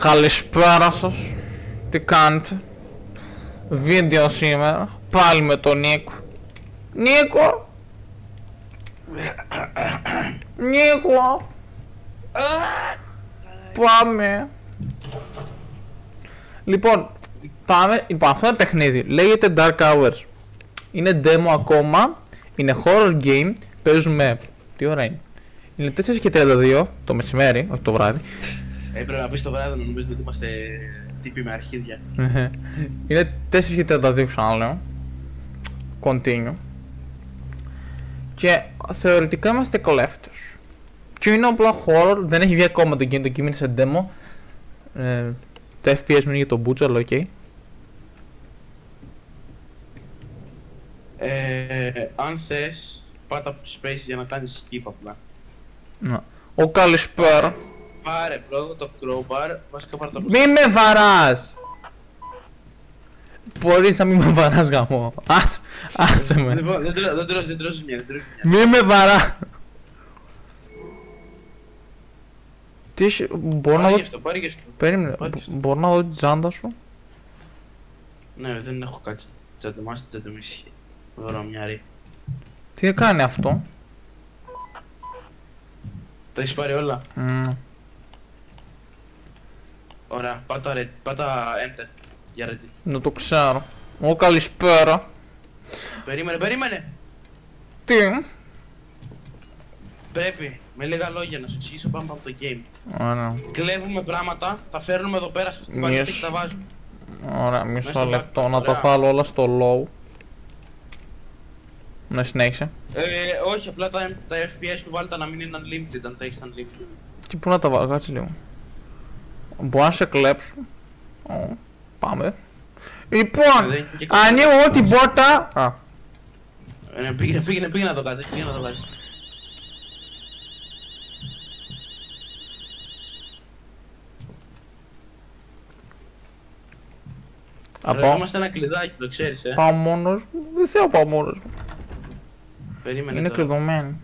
Καλησπέρα σας. Τι κάνετε? Βίντεο σήμερα. Πάλι με τον Νίκο. Νίκο! Νίκο! Πάμε. Λοιπόν, πάμε. Λοιπόν, αυτό είναι παιχνίδι. Λέγεται Dark Hours. Είναι demo ακόμα. Είναι horror game. Παίζουμε. Τι ώρα είναι? Είναι 4:32 το μεσημέρι, όχι το βράδυ. Έπρεπε να πεις το βράδυ να νομίζετε ότι είμαστε τύποι με αρχίδια. Είναι 4:32 ξαναλέω. Continue. Και θεωρητικά είμαστε κλέφτες. Και είναι απλά horror, δεν έχει βγει ακόμα το game, το game είναι σε demo. Τα FPS μου είναι για τον Butcher, αλλά οκ. Αν θες, πάτα space για να κάνεις skip απλά. Ο καλησπέρα. Πάρε πρώτα το crowbar, βασικά πάρε το Μη με βαράς! Μπορείς να μην με βαράς γαμό. Άσε με. Λοιπόν, δεν τρώσεις μια. Μη με βαρά. Τι είσαι, μπορώ να δω... Πάρε και αυτό. Περίμενε, μπορώ να δω την τσάντα σου? Ναι, δεν έχω κάτι στην τσάντα μου, στην τσάντα μου ισχύει. Βρωμιάρι. Τι έκανε αυτό? Τα έχεις πάρει όλα? Ωραία, πάτα enter για ready. Να το ξέρω. Ω καλησπέρα. Περίμενε! Τι? Πρέπει με λίγα λόγια να σου εξηγήσω πάμε από το game. Ωραία. Κλέβουμε πράγματα, τα φέρνουμε εδώ πέρα στην παλιά και τα βάζουμε. Ωραία, μισό λεπτό να τα βάλω όλα στο low. Να συνέχισε. Όχι, απλά τα FPS του βάλτε να μην είναι unlimited αν τα έχεις unlimited. Και πού να τα βάλω, κάτσε λίγο. Μπορώ να σε κλέψω. Πάμε. Λοιπόν, ανοίγω εγώ την πόρτα. Πήγαινε να το κάνεις, Είμαστε ένα κλειδάκι, το ξέρεις, Πάω μόνος μου, δεν θέλω να πάω μόνος μου. Περίμενε. Είναι κλειδωμένη.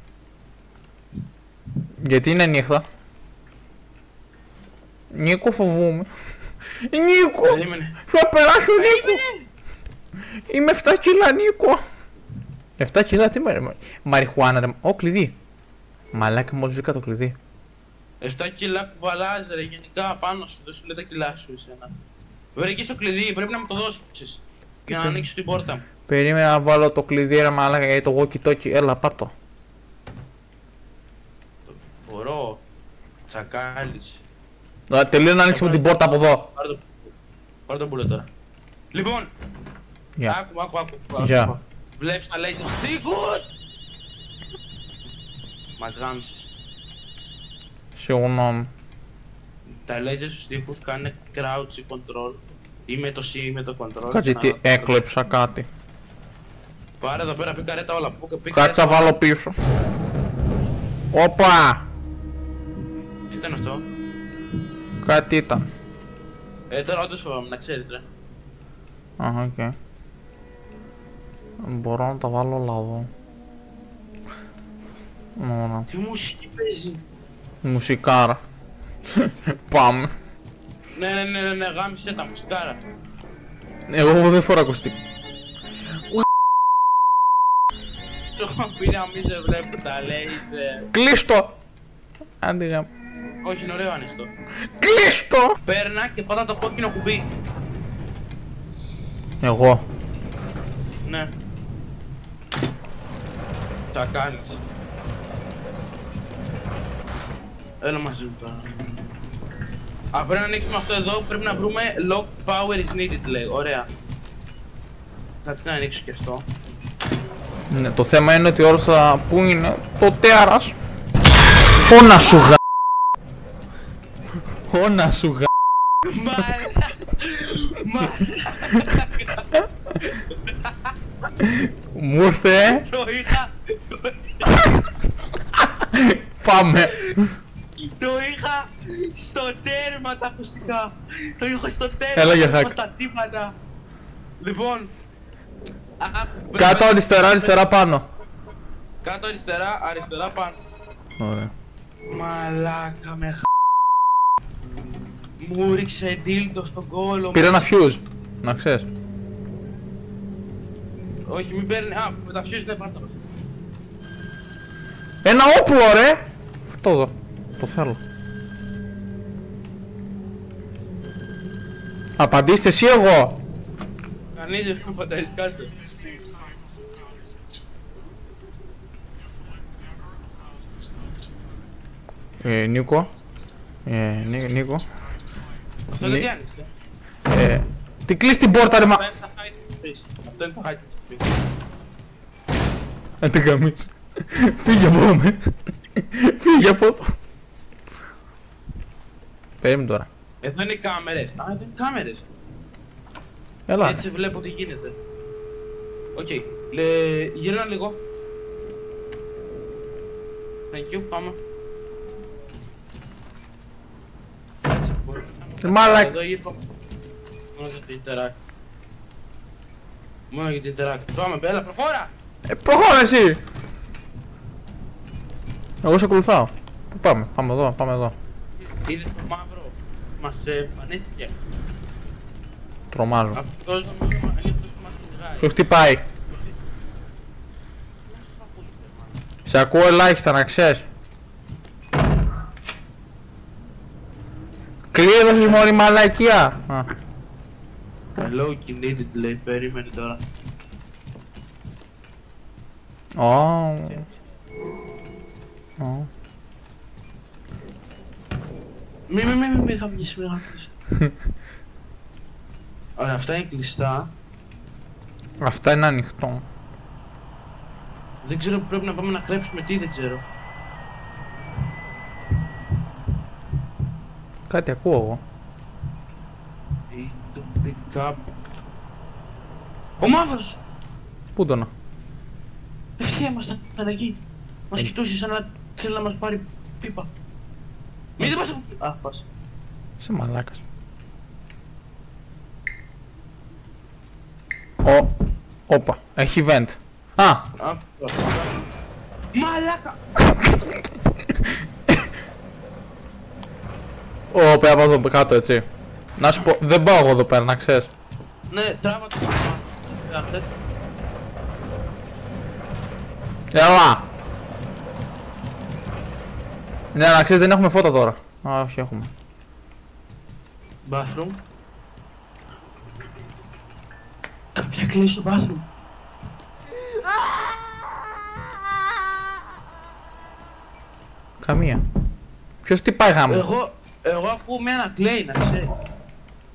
Γιατί είναι νύχτα? Νίκο, φοβούμαι. Νίκο! Θα περάσω, Νίκο! Είμαι 7 κιλά, Νίκο! 7 κιλά, τι μαριχουάνα ρε. Ω, κλειδί. Μαλάκα, μόλις βρήκα το κλειδί. 7 κιλά κουβαλάς ρε, γενικά πάνω σου, δεν σου λέει τα κιλά σου εσένα. Βρήκες το κλειδί, πρέπει να μου το δώσεις για να ανοίξεις την πόρτα μου. Περίμενα να βάλω το κλειδί ρε μαλάκα γιατί το walkie-talkie, έλα πάτω. Μπορώ, τσακάλεις. Τελείω να ανοίξουμε την πόρτα από εδώ. Πάρε το μπουλό τώρα. Λοιπόν, άκου. Γεια. Βλέπεις τα laser στους τοίχους! Μας γάμισες. Συγγνώμη. Τα laser στους τοίχους κάνουν crouch ή control. Ή με το C ή με το control. Κάτσε τι, έκλεψα κάτι. Πάρε εδώ πέρα, πικαρέτα όλα. Κάτσε να βάλω πίσω. Όπα! Τι ήταν αυτό? Κάτι ήταν. Τώρα όντως φοβάμαι, να ξέρετε. Οκ. Μπορώ να τα βάλω όλα εδώ. Ωραία. Τι μουσική παίζει? Μουσικάρα. Πάμε. Ναι, γάμισε τα μουσικάρα. Εγώ δεν φορώ ακουστικό. Το έχω πει να μην σε βλέπω τα λέιζερ. Κλείστο! Άντε γάμ. Όχι, είναι ωραίο ανοιχτό. Κλείστο! Παίρνα και πάτα το κόκκινο κουμπί. Εγώ. Ναι. Τσακάλεις. Έλα μαζί μου τώρα. Πρέπει να ανοίξουμε αυτό εδώ, πρέπει να βρούμε lock power is needed λέει, ωραία. Κάτι να ανοίξω και αυτό. Ναι, το θέμα είναι ότι όρσα που είναι το τέρας. Όνα σου γα... Όνα σου γα... Μου ήρθε. Το είχα. Πάμε. Το είχα στο τέρμα τα ακουστικά. Το είχα στο τέρμα. Έλα για hack. Στα τύπανα. Λοιπόν. Κάτω αριστερά πάνω. Κάτω αριστερά πάνω. Ωραία. Μαλάκα με Μου ρίξε ντίλτο στον κόλο. Πήρε ένα fuse, να ξέρεις. Όχι, μην παίρνει. Α, με τα fuse δεν πάρτω. Ένα όπλο ρε! Αυτό εδώ, το θέλω. Απαντήστε εσύ εγώ! Κανείς δεν απαντάει, σκάστε. Νίκο. Νίκο. Αυτό δεν κάνεις. Τι κλείς την πόρτα ρε μα... Αυτό είναι το hide and speak. Αν την καμίς. Φύγε από εδώ με. Φύγε από εδώ. Περίμενε τώρα. Εδώ είναι οι κάμερες. Α, εδώ είναι οι κάμερες. Έλα. Έτσι βλέπω τι γίνεται. Οκ. Γύρνα λίγο. Thank you, πάμε. Μάλακ. Εδώ ήρθα. Μόνο για την τεράκ. Μόνο για την τεράκ. Πάμε, μπέλα, προχώρα! Προχώρα εσύ. Εγώ σε ακολουθάω. Πού πάμε, πάμε εδώ, πάμε εδώ. Είδες το μαύρο. Μας εμφανίστηκε. Τρομάζω. Αυτός νομίζω είναι αυτός που μας κυνηγάει. Σου χτυπάει. Σε ακούω ελάχιστα να ξέρεις. Κλείδωσες μωρή μαλακία. Hello, kid, λέει, περίμενε τώρα. Μη χαμνήσεις, μη χαμνήσεις. Ωραία, αυτά είναι κλειστά. Αυτά είναι ανοιχτό. Δεν ξέρω που πρέπει να πάμε να κρέψουμε τι, δεν ξέρω. Κάτι ακούω εγώ. Ή το pick up. Ο μαύρος! Πού το να. Ευθεία ήμασταν εκεί. Μας κοιτούσε σαν να θέλει να μας πάρει πίπα. Μη δεν πας από εκεί. Α, πας. Σε μαλάκας. Όπα, έχει vent. Α! Μαλάκα! Πέρα από εδώ κάτω έτσι. Να σου πω, δεν πάω εγώ εδώ πέρα να ξέρεις. Ναι, τράβα το πράγμα. Έλα! Ναι, να ξέρεις δεν έχουμε φώτα τώρα. Α, όχι έχουμε. Bathroom. Κάποια κλείσει στο bathroom. Καμία. Ποιος τι πάει γάμο. Εγώ ακούω με ένα κλαίει να ξέρει.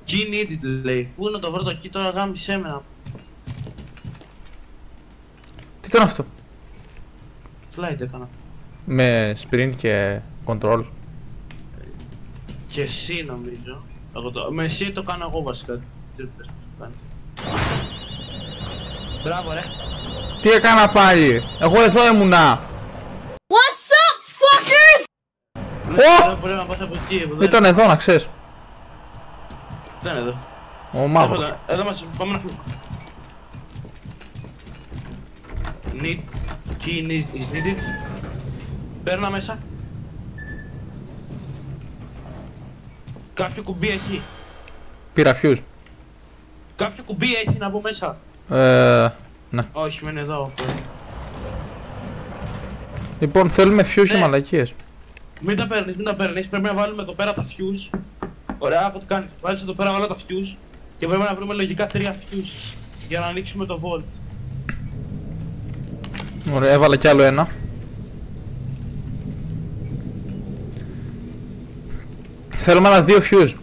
G needed λέει. Πού να το βρω το εκεί τώρα γάμισε εμένα. Τι ήταν αυτό. Slide έκανα. Με sprint και control. Και εσύ νομίζω. Με εσύ το κάνω εγώ βασικά. Τι πες πως το κάνει. Μπράβο ρε. Τι έκανα πάλι. Εγώ εδώ ήμουνα. What's up, fuckers? Πρέπει να πας από εκεί. Ήταν εδώ να ξέρεις. Δεν είναι εδώ. Ο μαύρος. Εδώ μας πάμε να φύγουμε. Need key is needed. Παίρνα μέσα. Κάποιο κουμπί έχει. Πήρα fuse. Κάποιο κουμπί έχει να μπω μέσα. Ναι. Όχι, μένει εδώ. Λοιπόν, θέλουμε fuse και μαλακίες. Μην τα παίρνεις, μην τα παίρνεις. Πρέπει να βάλουμε εδώ πέρα τα fuse. Ωραία, από τι κάνεις. Βάζεις εδώ πέρα όλα τα fuse. Και πρέπει να βρούμε λογικά 3 fuse. Για να ανοίξουμε το vault. Ωραία, έβαλα κι άλλο ένα. Θέλουμε άλλα 2 fuse.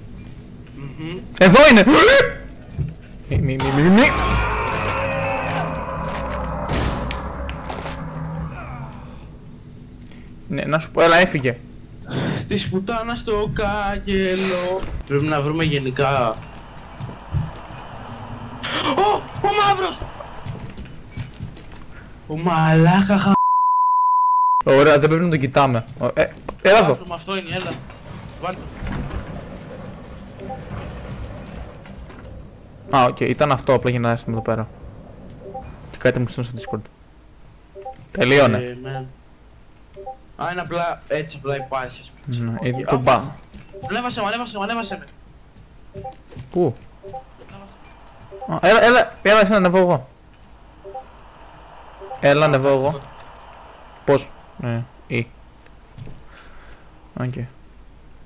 Εδώ είναι! Μη. Ναι, να σου πω, έλα έφυγε. Της πουτάνα στο κάγκελο. Πρέπει να βρούμε γενικά. Ο μαύρος! Ο μαλάκα. Ωραία, δεν πρέπει να τον κοιτάμε. Έλα εδώ. Αυτό είναι, έλα. Βάλτε το. Α, οκ, ήταν αυτό απλά για να έρθουμε εδώ πέρα. Και κάτι μου στέλνει στο Discord. Τελείωνε. Ναι. Α, είναι απλά, έτσι απλά υπάρχει, ας πούμε. Το μπαμ. Ανέβασε με. Πού? Έλα εσύ να ανεβώ εγώ. Έλα ανεβώ εγώ. Πώς? Ναι, ή. Οκ.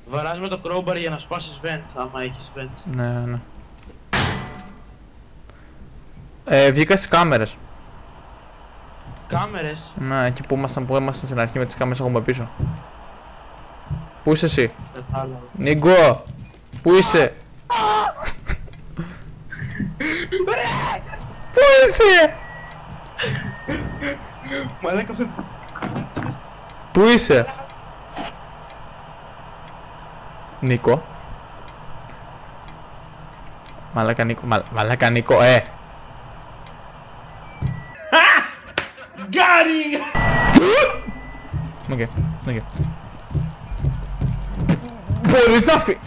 Βαράς με το crowbar για να σπάσεις vent, άμα έχεις vent. Ναι. Βγήκα στις κάμερες. Κάμερες. Ναι, εκεί που ήμασταν στην αρχή με τις κάμερες έχουμε πίσω. Πού είσαι εσύ? Νίκο! Πού είσαι? Πού είσαι? Μαλάκα Πού είσαι? Νίκο. Μαλάκα Νίκο, Γκάρι! Οκ. Μπορείς να φύγει.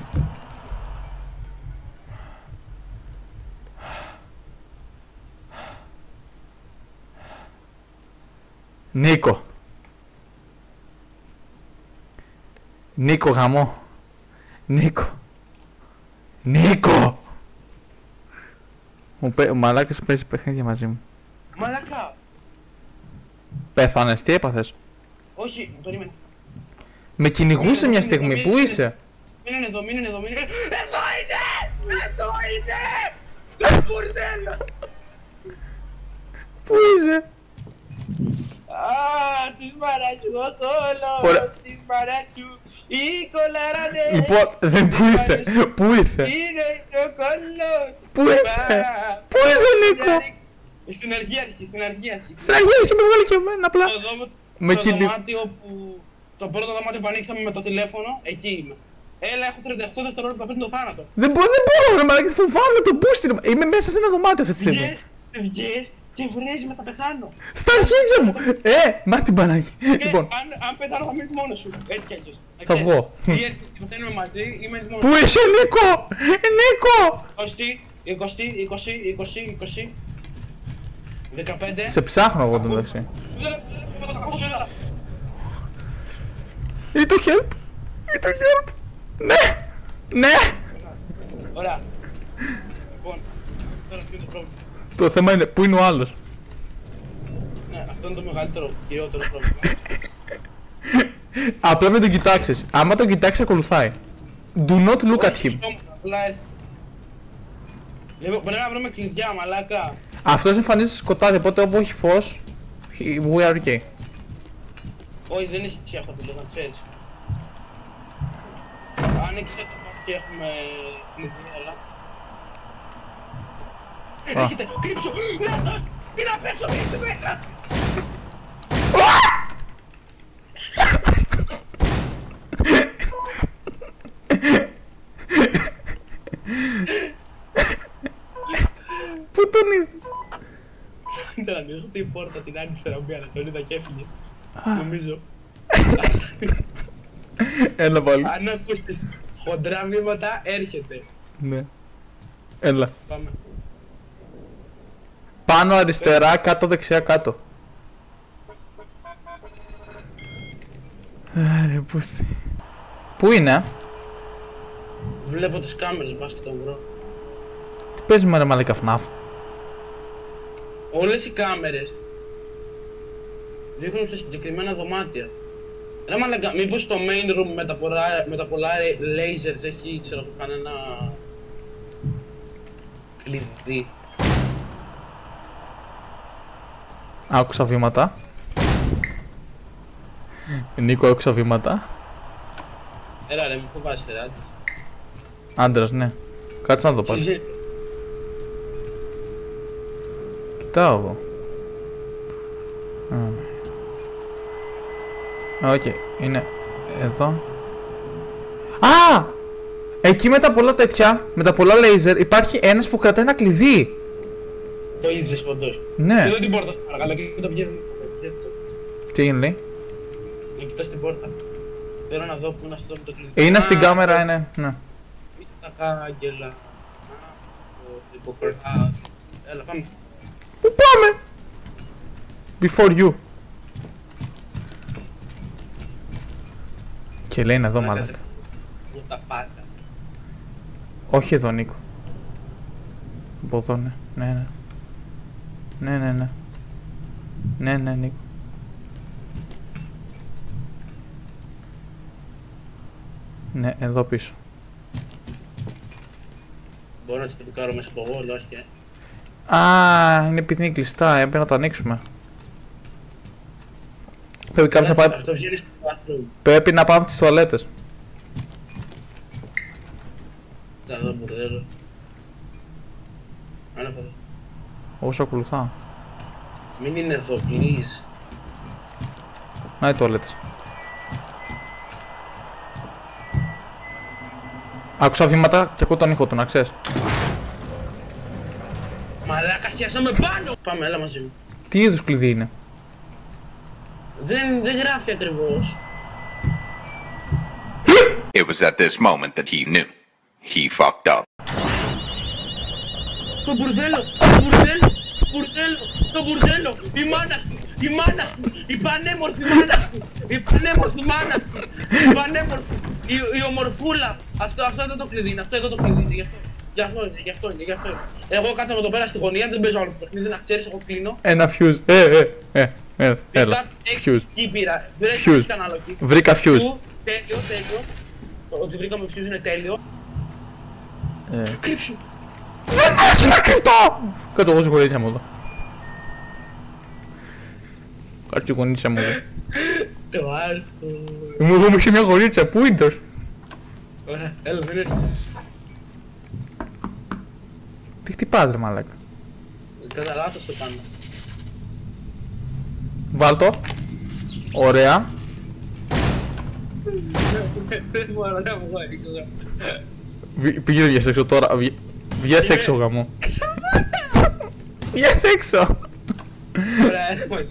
Νίκο. Νίκο γαμό. Νίκο. Ο μαλάκας παίζει παιχνίδια μαζί μου. Μαλάκα! Πέθανες, τι έπαθες? Όχι, περίμενε. Με κυνηγούσε μια στιγμή, πού είσαι? Μείνουν εδώ. Εδώ είναι! Το μπουρδέλο! Πού είσαι? Της μαράς σου ο κόλος! Της μαράς σου η κολαράνε! Λοιπόν, δεν πού είσαι? Πού είσαι? Είναι ο κόλος! Πού είσαι? Πού είσαι Νίκο? Στην αρχή. Στην αρχή με βγάλει και εμένα απλά. Το δωμάτιο που... Το πρώτο δωμάτιο που ανοίξαμε με το τηλέφωνο, εκεί είμαι. Έλα, έχω 38 δευτερόλεπτα πριν το θάνατο. Δεν μπορώ, ρε μαλάκα, φοβάμαι τον booster. Είμαι μέσα σε ένα δωμάτιο αυτή τη στιγμή. Βγες και βρέζει με θα πεθάνω. Στα αρχίδια μου! Μα την Παναγία. Λοιπόν, Αν πεθάνω θα μείνεις μόνος σου. Έτσι κι αλλιώς. θα βγω. Ή έρχεσαι και πεθαίνουμε μαζί ή μένεις μόνος. Πού είσαι Νίκο? Νίκο! 20, 15. Σε ψάχνω εγώ τον μεταξύ. Ή το help. Ναι. Ωραία. Λοιπόν, τώρα ποιο είναι το πρόβλημα? Το θέμα είναι πού είναι ο άλλος. Ναι, αυτό είναι το μεγαλύτερο, κυριότερο πρόβλημα. Απλά μην τον κοιτάξεις. Άμα τον κοιτάξεις ακολουθάει. Do not look at him. Λοιπόν, πρέπει να βρούμε κλειδιά, μαλάκα. Αυτός εμφανίζεται στο σκοτάδι, οπότε όπου έχει φως, we are okay. Όχι, δεν ισχύει αυτό που λέω, να ξέρεις. Άνοιξε το μας και έχουμε κλειδί, αλλά... Έρχεται, κρύψου! Λάθος! Είναι απ' έξω, κρύψου μέσα! Πού τον είδες? Ήταν ανοιχτή η πόρτα, την άνοιξε να μπει, αλλά τον είδα και έφυγε. Νομίζω. Έλα πάλι. Αν ακούσεις χοντρά βήματα, έρχεται. Ναι. Έλα. Πάμε. Πάνω αριστερά, κάτω δεξιά, κάτω. Άρε, πούστη. Πού είναι? Βλέπω τις κάμερες, μπας και τον βρω. Τι παίζει με ρε μαλάκα FNAF? Όλες οι κάμερες δείχνουν σε συγκεκριμένα δωμάτια. Ρε μαλάκα, μήπως το main room με τα πολλά lasers έχει, ξέρω, κανένα κλειδί. Άκουσα βήματα. Νίκο, άκουσα βήματα. Έλα ρε, μη φοβάσαι ρε. Άντρας, ναι. Κάτσε να το πας. Κοιτάω εγώ. Οκ, είναι εδώ. Α! Εκεί με τα πολλά τέτοια, με τα πολλά laser, υπάρχει ένας που κρατάει ένα κλειδί. Το είδες ποντός. Ναι. Κοίτα την πόρτα, παρακαλώ, και το βγες. Τι έγινε, λέει? Να κοιτάς την πόρτα. Θέλω να δω που είναι αυτό με το κλειδί. Είναι στην κάμερα, είναι. Ναι. Τα άγγελα. Έλα, πάμε. Πού πάμε? Before you. Και λέει είναι εδώ μάλλον. Για τα πάντα. Όχι εδώ Νίκο. από εδώ, ναι. Ναι, ναι. Ναι. Ναι, Νίκο. Ναι, εδώ πίσω. Μπορώ να την κάνω μέσα από εγώ, αλλά όχι και. Α, είναι επειδή είναι κλειστά, έπρεπε να το ανοίξουμε. Πρέπει κάποιος να πάει... Πρέπει να πάμε στις τουαλέτες. Θα δω μπουρδέλο. Ανάποδα. Όσο ακολουθάω. Μην είναι εδώ, please. Να οι τουαλέτες. Άκουσα βήματα και ακούω τον ήχο του, να ξέρεις. Μαλάκα, χιάσαμε πάνω! Πάμε, έλα μαζί μου. Τι είδους κλειδί είναι? Δεν γράφει ακριβώς. It was at this moment that he knew. He fucked up. Το μπουρδέλο! Το μπουρδέλο! Η μάνα σου! Η πανέμορφη μάνα σου! Η πανέμορφη! Η ομορφούλα! Αυτό εδώ το κλειδί είναι, αυτό εδώ το κλειδί είναι, γι' αυτό είναι. Εγώ κάθομαι εδώ πέρα στη γωνία, δεν παίζω άλλο παιχνίδι, να ξέρεις, εγώ κλείνω. Ένα fuse, έλα, fuse. Fuse. Βρήκα fuse. Τέλειο. Ότι βρήκαμε fuse είναι τέλειο. Κρύψου. Δεν έχει να κρυφτώ! Κάτω εγώ συγχωρήτησα μου εδώ. Κάτω συγχωρήτησα μου εδώ. Το άλθο. Μου είχε μια γορίτσα, πού είναι? Ωραία, έλα, δεν έρχεσαι. Τι χτυπάς ρε μαλάκα? Κατά λάθος το κάνω. Βάλ' το. Ωραία. Δεν μπορώ να μου έξω. Πήγαινε βγες έξω τώρα. Βγες έξω γαμό. Βγες έξω. Ωραία, έρχομαι.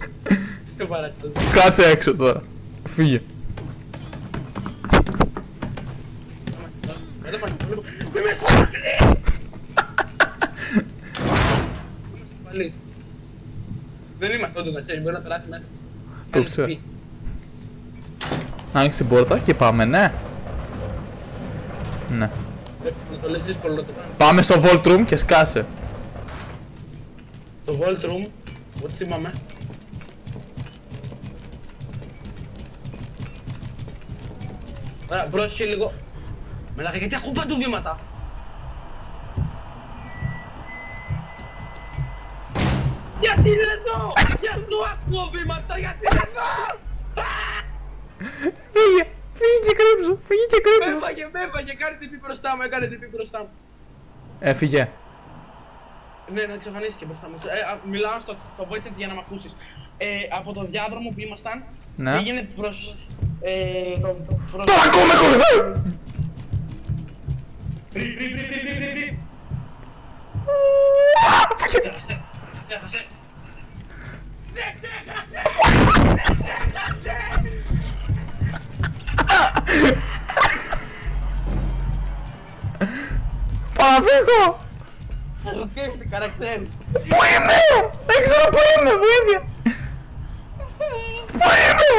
Στο παρακαλώ. Κάτσε έξω τώρα. Φύγε. Δεν είμαστε όντως να ξέρεις, μπορεί να περάσει μέσα. Το ξέρω. Άνοιξε την πόρτα και πάμε, ναι. Ναι. Το λες δύσκολο να το κάνω. Πάμε στο Vault Room και σκάσε. Το Vault Room, ό,τι θυμάμαι. Ωραία, πρόσεχε λίγο. Μελάχα, γιατί ακούω παντού βήματα. Γιατί είναι εδώ! Γιατί ακούω βήματα, γιατί είναι εδώ! Φύγε και κρύψου, Με έφαγε, κάνε τυπή μπροστά μου, Έφυγε. Ναι, εξαφανίστηκε μπροστά μου. Μιλάω στο voice chat για να μ' ακούσεις. Από το διάδρομο που ήμασταν, Ναι. πήγαινε προς... Τώρα ακούμε κορυφαίο! Έχασε. Παραφύγω! Εγώ κέφτηκα να ξέρεις. Πού είμαι! Δεν ξέρω πού είμαι, βοήθεια! Πού είμαι!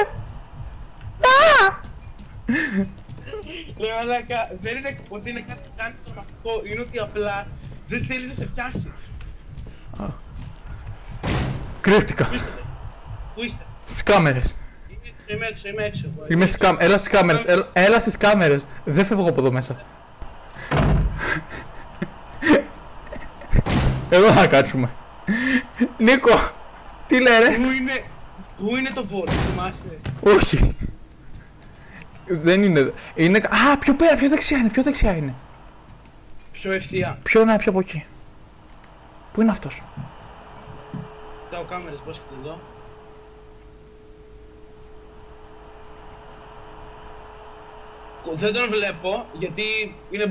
Λέω μαλάκα, δεν είναι ότι είναι κάτι που κάνει τρομακτικό, είναι ότι απλά δεν θέλεις να σε πιάσει. Κρύφτηκα. Πού είστε? Στις κάμερες. Είμαι έξω. Είμαι στις κάμερες. Έλα στις κάμερες. Έλα στις κάμερες. Δεν φεύγω από εδώ μέσα. Εδώ θα κάτσουμε. Νίκο, τι λέει ρε? Πού είναι το βόλο, θυμάσαι? Όχι. Δεν είναι. Είναι. Α, πιο πέρα, πιο δεξιά είναι. Πιο ευθεία. Πιο από εκεί. Πού είναι αυτός? Κοιτάω κάμερες, πώς και εδώ. Δεν τον βλέπω, γιατί είναι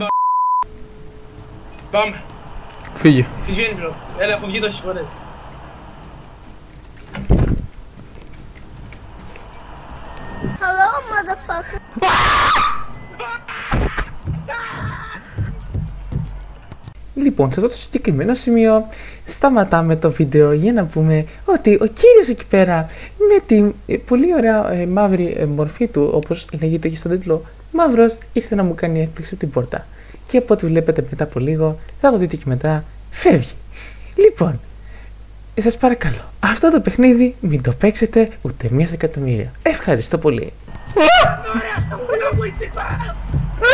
Πάμε. Φύγε. Φυγαίνει bro. Έλα, έχω βγει τόσες φορές. Hello, motherfucker. Λοιπόν, σε αυτό το συγκεκριμένο σημείο σταματάμε το βίντεο για να πούμε ότι ο κύριος εκεί πέρα με την πολύ ωραία μαύρη μορφή του, όπως λέγεται και στον τίτλο, μαύρος, ήρθε να μου κάνει έκπληξη από την πόρτα. Και από ό,τι βλέπετε μετά από λίγο, θα το δείτε και μετά, φεύγει. Λοιπόν, σας παρακαλώ, αυτό το παιχνίδι μην το παίξετε ούτε μία στα εκατομμύρια. Ευχαριστώ πολύ. Ωραία, αυτό που λέω που είσαι πάνω!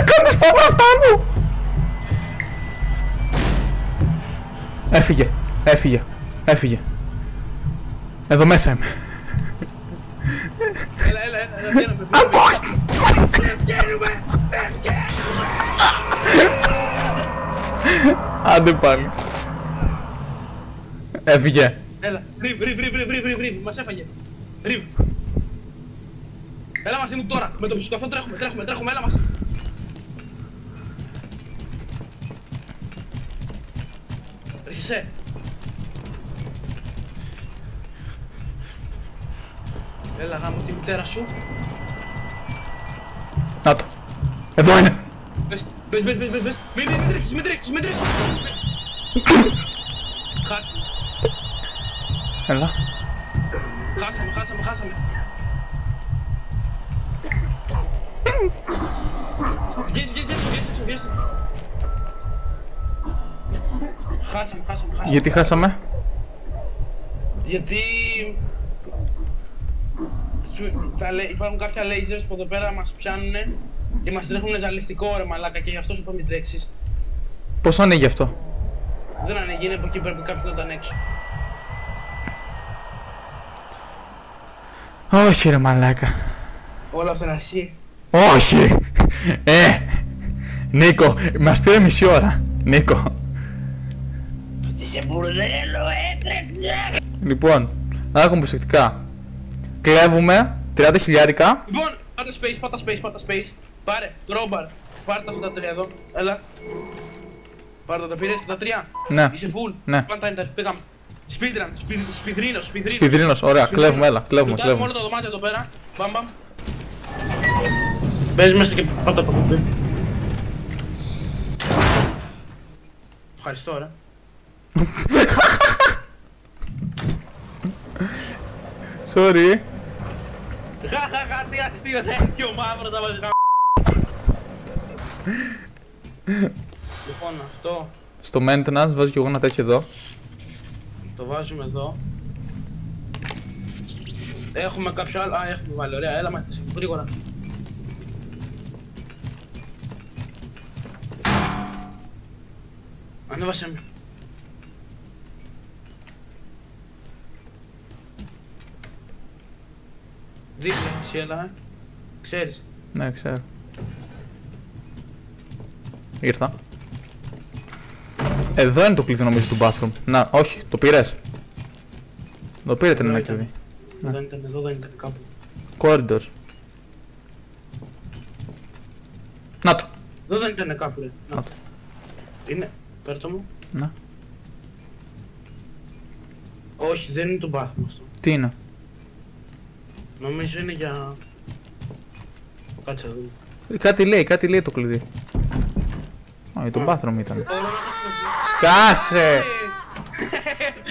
Έκανες φωτοστά μου! Έφυγε. Εδώ μέσα είμαι. Έλα, βγαίνουμε. Άντε πάλι. Έφυγε. Έλα, ρίβ, μας έφαγε. Ρίβ. Έλα μαζί μου τώρα, με το ψυχοφό τρέχουμε, έλα μαζί. Ρίχεσαι. Έλα γάμω τη μητέρα σου. Να το. Εδώ είναι. Μπες. Μην τρέξεις. Χάσαμε. Έλα. Χάσαμε. Βγες. Χάσαμε. Γιατί χάσαμε? Γιατί... υπάρχουν κάποια lasers που εδώ πέρα μας πιάνουνε και μας τρέχουνε ζαλιστικό ρε μαλάκα και γι' αυτό σου είπα μην τρέξεις. Πώς ανοίγει αυτό? Δεν ανοίγει, είναι από εκεί πρέπει κάποιος να ήταν έξω. Όχι ρε μαλάκα. Όλα από την αρχή. Όχι! Νίκο, μας πήρε μισή ώρα. Νίκο. Σε μπουρδέλο έτρεξε! Λοιπόν, να έχουμε προσεκτικά. Κλέβουμε 30 χιλιάρικα. Λοιπόν, πάτα space. Πάρε, crowbar. Πάρε τα αυτά τα τρία εδώ. Έλα. Πάρε τα πήρες και τα τρία. Ναι. Είσαι full. Ναι. Πάντα φύγαμε. Speedrun, σπιδρίνος. Σπιδρίνος, ωραία, κλέβουμε, έλα, κλέβουμε. Όλο το δωμάτιο εδώ πέρα. Μπαμ. Μπες μέσα και πάτα από κουμπί. Ευχαριστώ ρε. Sorry. Χαχαχα, τι αστείο τέτοιο μαύρο τα βάζει. Λοιπόν, αυτό Στο maintenance βάζω κι εγώ ένα τέτοιο εδώ. το βάζουμε εδώ. Έχουμε κάποιο άλλο. Α, έχουμε βάλει. Ωραία, έλα μάθησε γρήγορα. Ανέβασε με. Δίπλα, εσύ έλα, ξέρεις. Ναι, ξέρω. Ήρθα. Εδώ είναι το κλειδί νομίζω του bathroom. Να, όχι, το πήρες. Το πήρετε ένα κλειδί. Εδώ δεν ήταν κάπου. Corridors. Να το. Εδώ δεν ήταν κάπου ρε. Να το. Είναι, φέρ' το μου. Να. Όχι, δεν είναι το bathroom αυτό. Τι είναι? Νομίζω είναι για... Κάτσε εδώ. Κάτι λέει το κλειδί. Όχι, το bathroom ήταν. Σκάσε!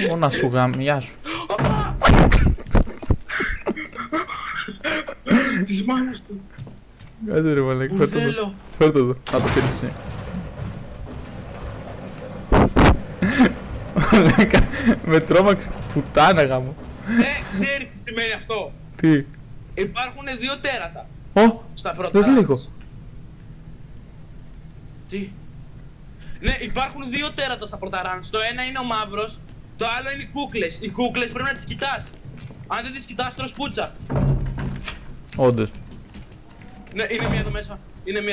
Μόνα σου γαμιά σου. Της μάνας του. Κάτσε ρε μαλάκα, φέρ' το εδώ. Φέρ' το εδώ, να το πήρεις εσύ. Μαλάκα, με τρόμαξε πουτάνα γάμο. Ξέρεις τι σημαίνει αυτό. Τι? Υπάρχουν δύο τέρατα στα πρώτα. Δες λίγο. Τι? Ναι, υπάρχουν δύο τέρατα στα πρώτα runs. Το ένα είναι ο μαύρος, το άλλο είναι οι κούκλες. Οι κούκλες πρέπει να τις κοιτάς. Αν δεν τις κοιτάς τρως πουτσα. Όντως. Ναι, είναι μία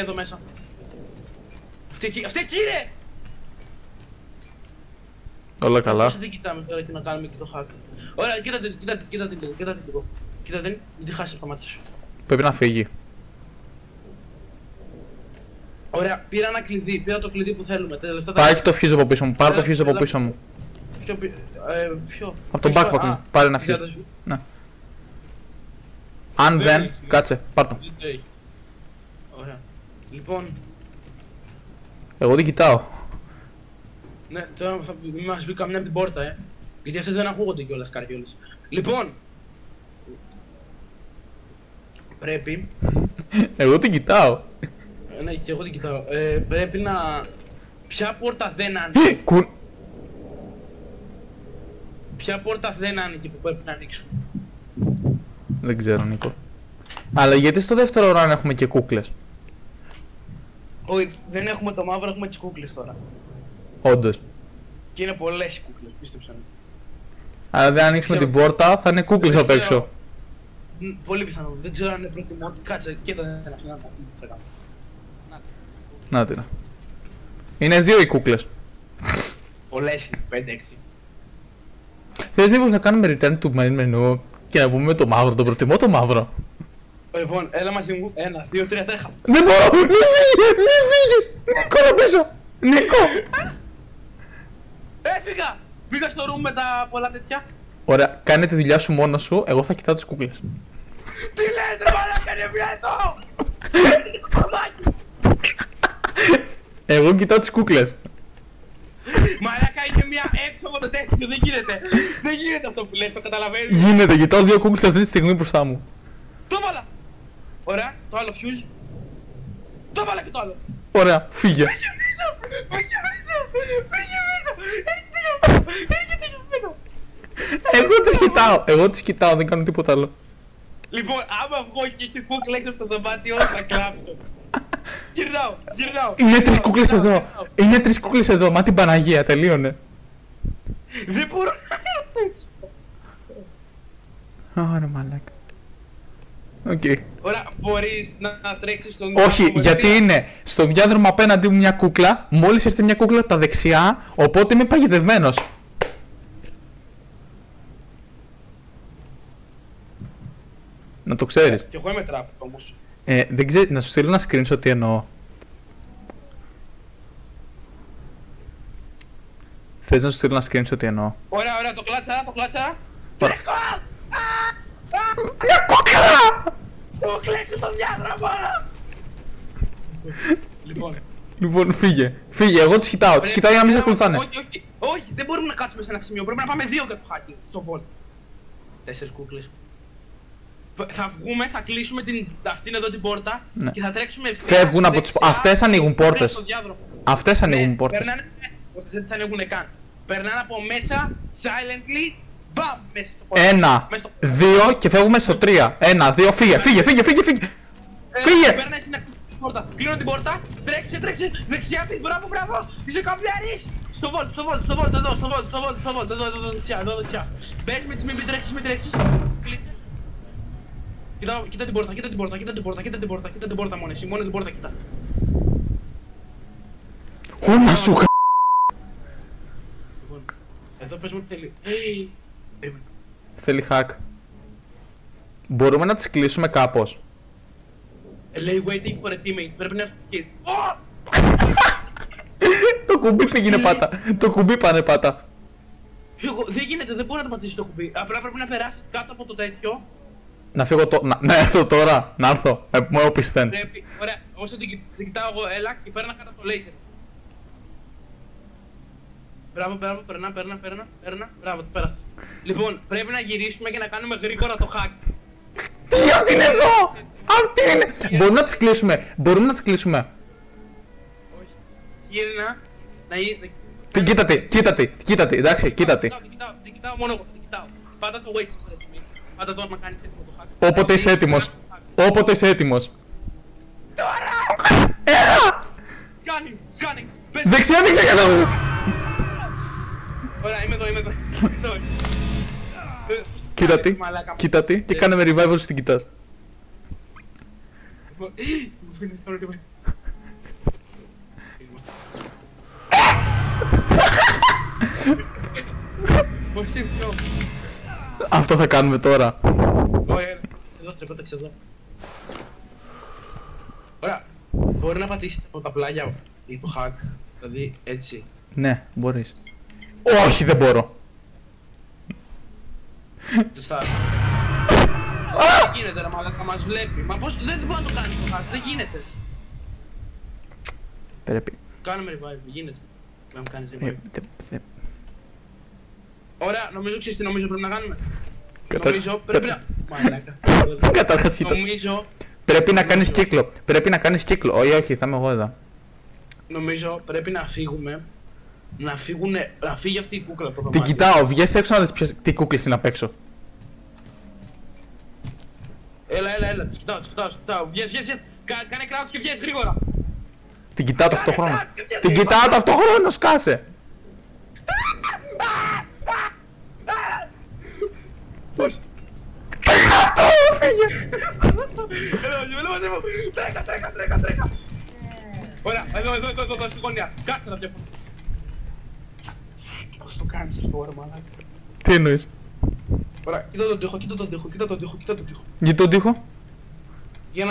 εδώ μέσα. Αυτή εκεί ρε! Όλα καλά. Πώς δεν κοιτάμε τώρα και να κάνουμε και το hack. Ωραία, κοίτα την λίγο. Κοίτα την, μην τη χάσεις από τα μάτια σου. Πρέπει να φύγει. Ωραία, πήρα ένα κλειδί, πήρα το κλειδί που θέλουμε. Πάρε το φύζο από πίσω μου, πάρε το φύζο από πίσω μου. Ποιο? Από το backpack μου, πάρε ένα φύζο. Ναι. Αν δεν, κάτσε, πάρ' το. Ωραία. Λοιπόν, Εγώ δεν κοιτάω. ναι, τώρα θα μας μπει καμιά από την πόρτα, γιατί αυτές δεν ακούγονται κιόλας καρδιόλες. Λοιπόν, πρέπει... Εγώ την κοιτάω. Ναι, και εγώ την κοιτάω. Πρέπει να... Ποια πόρτα δεν ανοίγει. Ποια πόρτα δεν άνοιγε που πρέπει να ανοίξουμε? Δεν ξέρω, Νίκο. Αλλά γιατί στο δεύτερο run έχουμε και κούκλες? Όχι, δεν έχουμε το μαύρο, έχουμε τις κούκλες τώρα. Όντως. Και είναι πολλές οι κούκλες, πίστεψα. Αλλά δεν ανοίξουμε την πόρτα, θα είναι κούκλες απ' έξω. Πολύ πιθανό. Δεν ξέρω αν είναι προτιμότερο. Κάτσε και δεν είναι αυτό να το Να τι να. Είναι 2 οι κούκλες. πολλές είναι, 5-6. Θες μήπως να κάνουμε return to main menu και να πούμε το μαύρο, το προτιμώ το μαύρο? Λοιπόν, έλα μαζί μου. 1, 2, 3, τρέχα. Δεν μπορώ! Μη φύγεις! Νίκο, να πίσω! Νίκο! Έφυγα! Πήγα στο room με τα πολλά τέτοια. Ωραία, κάνε τη δουλειά σου μόνος σου, εγώ θα κοιτάω τις κούκλες. Τι λες ρε μαλάκα, είναι μια εδώ! Εγώ κοιτάω τις κούκλες. Μαλάκα, είναι μια έξω από το τέτοιο, δεν γίνεται. Δεν γίνεται αυτό που λες, το καταλαβαίνεις. Γίνεται, κοιτάω 2 κούκλες αυτή τη στιγμή μπροστά μου. Το βάλα! Ωραία, το άλλο fuse. Το βάλα και το άλλο. Ωραία, φύγε. Πήγε μέσα! Πήγε μέσα! Πήγε μέσα! Έρχεται εκεί πέρα! Εγώ τις κοιτάω, δεν κάνω τίποτα άλλο. Λοιπόν, άμα βγω και έχει κούκλα έξω από το δωμάτιο, θα κλάψω. Γυρνάω. Είναι 3 κούκλες εδώ. Είναι 3 κούκλες εδώ, μα την Παναγία, τελείωνε. Δεν μπορώ να παίξω. Ωραία, μαλάκα. Οκ. Ωραία, μπορείς να τρέξεις στον Όχι, γιατί είναι στο διάδρομο απέναντι μου μια κούκλα, μόλις έρθει μια κούκλα από τα δεξιά, οπότε είμαι παγιδευμένος. Να το ξέρεις. Κι εγώ είμαι τραπ όμως. Δεν ξέρω, να σου στείλω ένα screenshot τι εννοώ. Θες να σου στείλω ένα screenshot τι εννοώ? Ωραία, το κλάτσα. Ωραία. Τρέχω! Μια κούκλα! Μου κλέξει το διάδρομο! Λοιπόν, φύγε, εγώ τις κοιτάω για να μην σε ακολουθάνε. Όχι, δεν μπορούμε να κάτσουμε σε ένα σημείο, πρέπει να πάμε 2 για το χάκι, στο βόλ. 4 κούκλες. Θα βγούμε, θα κλείσουμε αυτήν εδώ την πόρτα και θα τρέξουμε ευθεία. Φεύγουν από τις πόρτες. Αυτές ανοίγουν πόρτες. Αυτές ανοίγουν πόρτες. Περνάνε μέσα, δεν τις ανοίγουν καν. Περνάνε από μέσα, silently, μπαμ, μέσα στο πόρτο. 1, 2 και φεύγουμε στο 3. 1, 2, φύγε. Φύγε! Περνάει στην πόρτα, κλείνω την πόρτα, τρέξε, δεξιά της, μπράβο, είσαι καμπλιάρης. Στο βόλτ, εδώ δεξιά. Μπες, μην τρέξεις, κλείσε. Κοίτα την πόρτα μόνο εσύ, μόνο την πόρτα κοίτα. Χώνα σου Λοιπόν, εδώ πες μου τι θέλει. Θέλει hack. Μπορούμε να τις κλείσουμε κάπως. Λέει waiting for a teammate, πρέπει να έρθει εκεί. Το κουμπί πήγαινε πάτα. Το κουμπί πάνε πάτα. Δεν γίνεται, δεν μπορεί να το πατήσεις το κουμπί. Απλά πρέπει να περάσεις κάτω από το τέτοιο. Να φύγω να έρθω τώρα, να έρθω. Μόνο πιστέν. Πρέπει, ωραία, όσο την κοιτάω εγώ, έλα και παίρνα κάτω από το laser. Μπράβο, περνά, μπράβο, το πέρασες. Λοιπόν, πρέπει να γυρίσουμε και να κάνουμε γρήγορα το hack. Τι, αυτή είναι εδώ! Αυτή είναι! Μπορούμε να τις κλείσουμε. Όχι, γύρνα, να γίνει... Κοίτατη, εντάξει, κοίτατη. Δεν κοιτάω μόνο εγώ, δεν κοιτάω. Πάτα το wait for a teammate. Πάτα το άμα κάνεις έτοιμο το hack. Όποτε είσαι έτοιμος. Τώρα! Scanning! Δεξιά, κατά. Ωραία, είμαι εδώ. Κοίτατη και κάνε με revival στην κοιτάς. Μου φαίνεται πάνω και Αυτό θα κάνουμε τώρα. Ωραία, σε κόταξε εδώ. Ωραία, μπορεί να πατήσετε από τα πλάγια ή το hack, δηλαδή έτσι. Ναι, μπορείς. Όχι, δεν μπορώ. Δεν γίνεται ρε μαλάκα, μας βλέπει. Μα πώς δεν μπορεί να το κάνεις το hack, δεν γίνεται. Πρέπει. Κάνουμε revive, γίνεται. Να μου κάνεις revive. Ωραία, νομίζω ξέρεις τι νομίζω πρέπει να κάνουμε. Νομίζω πρέπει να... Μαλάκα. Καταρχάς κοίτα. Πρέπει να κάνεις κύκλο. Όχι, θα είμαι εγώ εδώ. Νομίζω πρέπει να φύγουμε να φύγει αυτή η κούκλα από το Την δωμάτιο. κοιτάω, βγες έξω να δεις τι κούκλες είναι απ' έξω. Έλα, τις κοιτάω. Βγες. Κάνε κράτος και βγες γρήγορα. Την κοιτάω ταυτόχρονα. Την κοιτάω ταυτόχρονα, σκάσε. Πώς. Αυτό, φύγε. Έλα μαζί μου. Τρέκα. Ωραία, εδώ, στη γωνία. Κάτσε να τηλέφωνο. Πώς το κάνεις αυτό, ρε μαλάκα. Τι εννοείς? Ωραία, κοίτα τον τοίχο. Για τον τοίχο. Για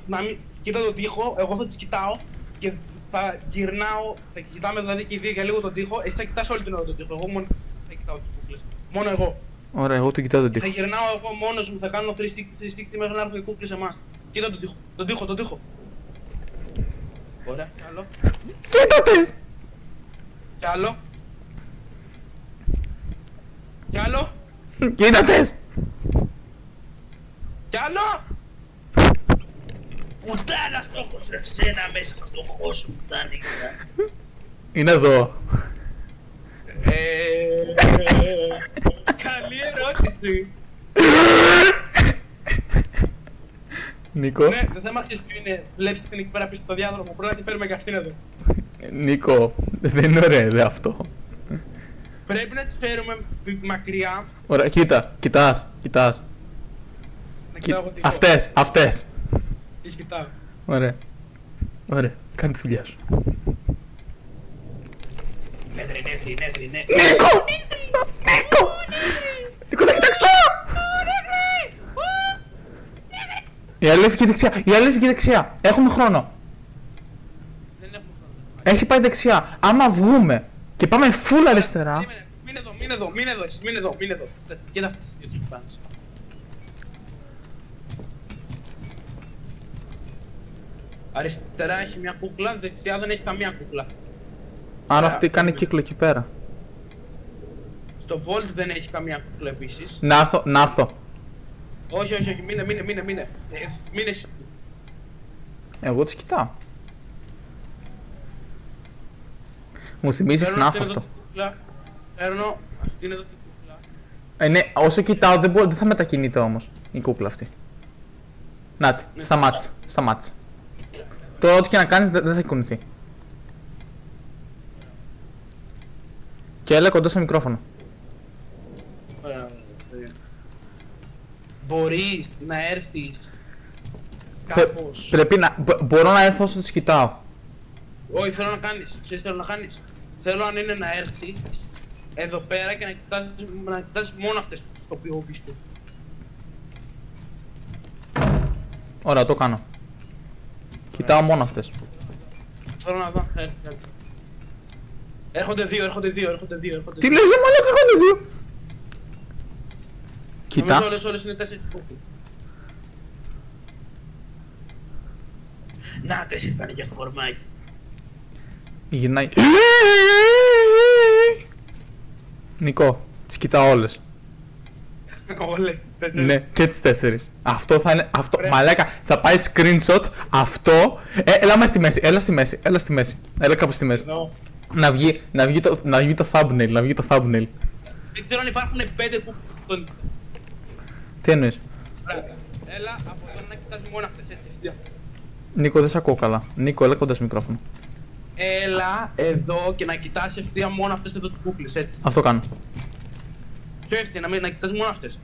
να μην... Κοίτα τον τοίχο, εγώ θα τις κοιτάω και θα γυρνάω, θα κοιτάμε δηλαδή και οι δύο για λίγο τον τοίχο, εσύ θα κοιτάς όλη την ώρα τον τοίχο, εγώ μόνο θα κοιτάω τις κούκλες. Μόνο εγώ. Ωραία, εγώ τον κοιτάω τον Θα τοίχο. γυρνάω εγώ μόνος μου, θα κάνω 360 μέχρι να έρθουν οι κούκλες σε εμάς. Κοίτα τον τοίχο. Ωραία, άλλο. Κοίτα τες. Κι άλλο. Κοίτα τες. Κι άλλο. Πουτάνα στόχος ρε ξένα μέσα στον χώρο πουτάνικα. Είναι εδώ. Καλή ερώτηση. Νίκο. Ναι, το θέμα αρχίζει ποιο είναι. Βλέπεις την εκεί πέρα πίσω στο διάδρομο. Πρέπει να τη φέρουμε και αυτήν εδώ. Νίκο, δεν είναι ωραίο δε αυτό. Πρέπει να τη φέρουμε μακριά. Ωραία, κοιτάς. Να κοιτάω εγώ τι Αυτές. Τι κοιτάω. Ωραία, κάνε τη δουλειά σου. Νέγρι. Νίκο, θα κοιτάξω! Η άλλη έφυγε δεξιά. Έχουμε χρόνο. Δεν έχουμε χρόνο. Έχει πάει δεξιά. Άμα βγούμε και πάμε full αριστερά. Μην εδώ. Κοίτα αυτές τις δύο φάνες. Αριστερά έχει μια κούκλα, δεξιά δεν έχει καμία κούκλα. Άρα αυτή κάνει κύκλο εκεί πέρα. Στο Volt δεν έχει καμία κούκλα επίσης. Να έρθω. Όχι, μείνε. Μείνε εσύ. Εγώ τις κοιτάω. Μου θυμίζει FNAF αυτό. Παίρνω αυτήν εδώ την κούκλα. Ναι, όσο κοιτάω δεν θα μετακινείται όμως η κούκλα αυτή. Νάτι, σταμάτησε. Τώρα ό,τι και να κάνεις δεν θα κουνηθεί. Και έλα κοντά στο μικρόφωνο. Ωραία. Μπορείς να έρθεις κάπως... Πρέπει να... Μπορώ να έρθω όσο τις κοιτάω. Όχι, θέλω να κάνεις. Ξέρεις θέλω να κάνεις. Θέλω αν είναι να έρθεις εδώ πέρα και να κοιτάζεις μόνο αυτές στο POV του. Ωραία, το κάνω. Κοιτάω μόνο αυτές. Θέλω να δω αν θα έρθει κάτι. Έρχονται δύο. Τι λες, δεν μαλάκα, έρχονται δύο. Κοίτα. Νομίζω όλες είναι 4 κούκλες. Να, 4 θα είναι για το κορμάκι. Γυρνάει. Νικό, τις κοιτάω όλες. Όλες 4. Ναι, και τις 4. Αυτό θα είναι. Αυτό. Μαλάκα, θα πάει screenshot αυτό. Έλα μέσα στη μέση. Έλα κάπου στη μέση. Να βγει το thumbnail. Δεν ξέρω αν υπάρχουν 5 κούκλες. Τι εννοείς? Έλα, από εδώ να κοιτάς μόνο αυτές έτσι. Νίκο, δεν σε ακούω καλά. Νίκο, έλα κοντά στο μικρόφωνο. Έλα εδώ και να κοιτάς ευθεία μόνο αυτές εδώ τις κούκλες, έτσι. Αυτό κάνω. Πιο ευθεία, να κοιτάς μόνο αυτές.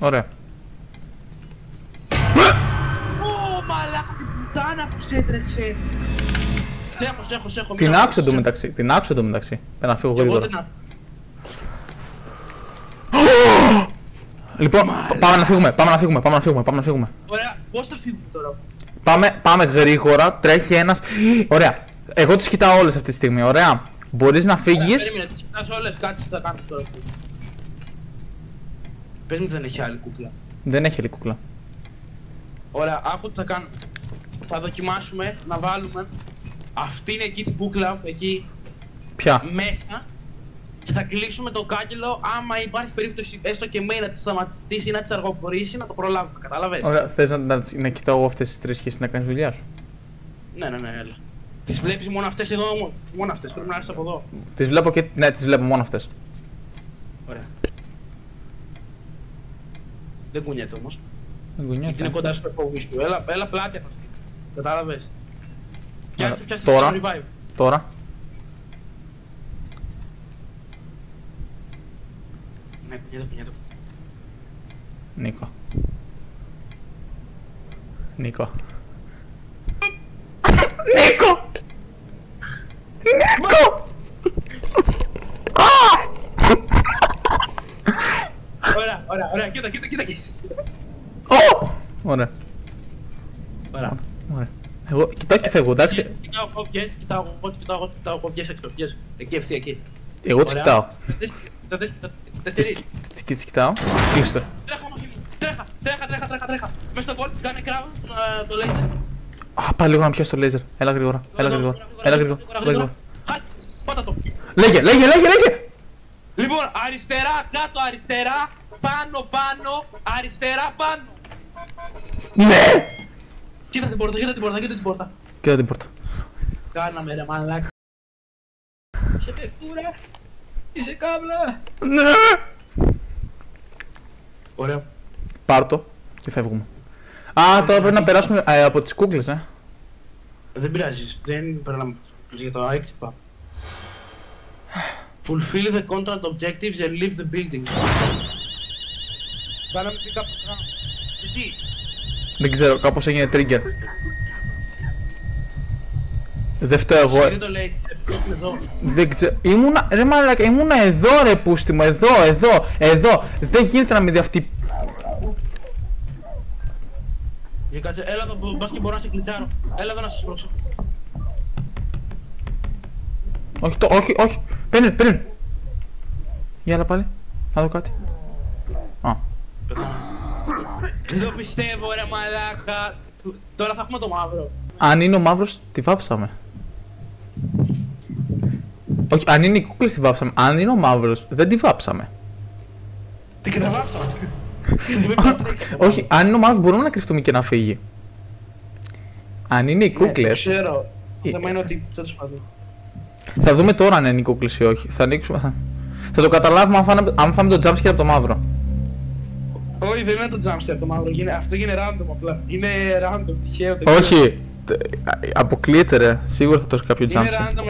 Ωραία. Ω, μαλάκα την πουτάνα πως έτρεξε. Έχω. Την άκουσα εντωμεταξύ. Πρέπει να φύγω γρήγορα. Λοιπόν, πάμε να φύγουμε. Ωραία, πώς θα φύγουμε τώρα? Πάμε γρήγορα, τρέχει ένας. Ωραία, εγώ τις κοιτάω όλες αυτή τη στιγμή, ωραία. Μπορείς να φύγεις. Περίμενε, τις κοιτάς όλες, κάτσε τι θα κάνεις τώρα. Πες μου δεν έχει άλλη κούκλα. Δεν έχει άλλη κούκλα. Ωραία, άκου τι θα κάνουμε. Θα δοκιμάσουμε να βάλουμε αυτήν εκεί την κούκλα, εκεί Ποια? μέσα. Και θα κλείσουμε το κάγκελο άμα υπάρχει περίπτωση έστω και μία να τη σταματήσει ή να τη αργοπορήσει να το προλάβουμε, κατάλαβες? Ωραία, θες να κοιτάω εγώ αυτές τις τρεις και εσύ να κάνεις δουλειά σου? Ναι, έλα. Τις βλέπεις μόνο αυτές εδώ όμως. Μόνο αυτές. Πρέπει να έρθεις από εδώ. Τις βλέπω και. Ναι, τις βλέπω μόνο αυτές. Ωραία. Δεν κουνιέται όμως. Δεν Γιατί είναι κουνιέται. κοντά στο φόβο σου. Έλα πλάτη από αυτή. Κατάλαβες. Πιάσε Τώρα. το revive. Τώρα. Ναι, κουνιέται. Νίκο. Νίκο. Νίκο! Νίκο! Ωραία, κοίτα. Ω! Ωραία. Ωραία. Ωραία. Εγώ κοιτάω και φεύγω, εντάξει. Κοιτάω κοπιές έξω. Εκεί, εκεί. Εγώ τις κοιτάω. Τεσσερί. Τις κοιτάω. Κλείστε. Τρέχα μαζί μου. Τρέχα. Μες στο βόλτ, κάνε κράβα το λέιζερ. Α, πάλι λίγο να πιάσω το λέιζερ. Έλα γρήγορα. Γρήγορα. Πάτα το. Λέγε. Λοιπόν, αριστερά, κάτω, αριστερά, πάνω, αριστερά, πάνω. Ναι! Κοίτα την πόρτα. Κοίτα την πόρτα. Κάναμε ρε μαλάκα. Είσαι παιχτούρα. Είσαι κάβλα. Ναι! Ωραίο. Πάρ' το και φεύγουμε. Α, τώρα πρέπει να περάσουμε από τις κούκλες, Δεν πειράζει, δεν περνάμε για το exit path. Fulfill the contract objectives and leave the building. Κάναμε pick up το πράγμα. Γιατί? Δεν ξέρω, κάπως έγινε trigger. Δεν φταίω εγώ. Δεν το λέει, εδώ. Δεν ξέρω. Ρε μαλάκα, ήμουνα εδώ ρε πούστη μου, εδώ. Δεν γίνεται να με δει αυτή. Για κάτσε, έλα εδώ, μπας και μπορώ να σε κλιτσάρω. Έλα εδώ να σε σπρώξω. Όχι. Παίρνει. Για άλλα πάλι. Να δω κάτι. Α. Δεν το πιστεύω ρε μαλάκα. Τώρα θα έχουμε το μαύρο. Αν είναι ο μαύρος, τη βάψαμε. Όχι, αν είναι οι κούκλες τη βάψαμε. Αν είναι ο μαύρος, δεν τη βάψαμε. Τι καταβάψαμε. Όχι, αν είναι ο μαύρος μπορούμε να κρυφτούμε και να φύγει. Αν είναι οι κούκλες. Ξέρω. Το θέμα είναι ότι θα τους φανεί. Θα δούμε τώρα αν είναι οι κούκλες ή όχι. Θα ανοίξουμε. Θα το καταλάβουμε αν φάμε το jumpscare από το μαύρο. Όχι, δεν είναι το jumpscare από το μαύρο. Αυτό γίνεται random απλά. Είναι random, τυχαίο. Όχι. Αποκλείεται ρε. Σίγουρα θα δώσει κάποιο Είναι jumpscare. random.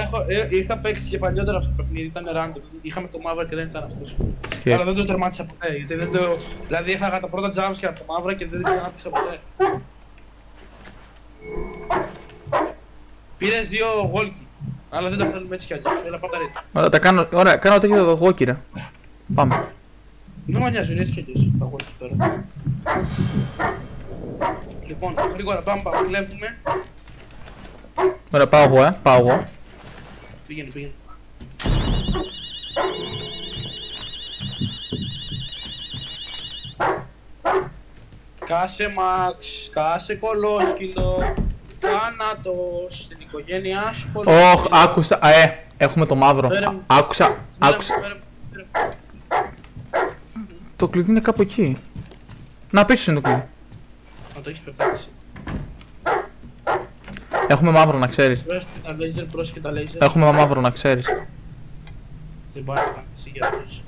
Είχα παίξει και παλιότερα αυτό το παιχνίδι. Ήταν random. Είχαμε το μαύρο και δεν ήταν αυτός. Και... Αλλά δεν το τερμάτισα ποτέ. Γιατί δεν το... Δηλαδή έφαγα τα πρώτα jumpscare από το μαύρο και δεν το ανάπτυξα ποτέ. Πήρες 2 γόλκι. Αλλά δεν τα θέλουμε έτσι κι αλλιώς. Έλα πάτα ρέτη. Ωραία, τα κάνω. Ωραία, κάνω τέτοιο εγώ κύριε. Πάμε. Δεν με νοιάζει, είναι έτσι κι αλλιώς τα γόλκι τώρα. Λοιπόν, γρήγορα πάμε, κλέβουμε. Ωραία, πάω εγώ. Πήγαινε. Κάσε Μαξ, κάσε κολόσκυλο. Θάνατος στην οικογένειά σου. Ωχ, άκουσα. Έχουμε το μαύρο. Άκουσα. Το κλειδί είναι κάπου εκεί. Να πίσω είναι το κλειδί. Να το έχεις πετάξει. Έχουμε μαύρο να ξέρεις. Πρόσεχε τα λέιζερ. Έχουμε μαύρο να ξέρεις. Δεν πάει να κάνεις για αυτούς.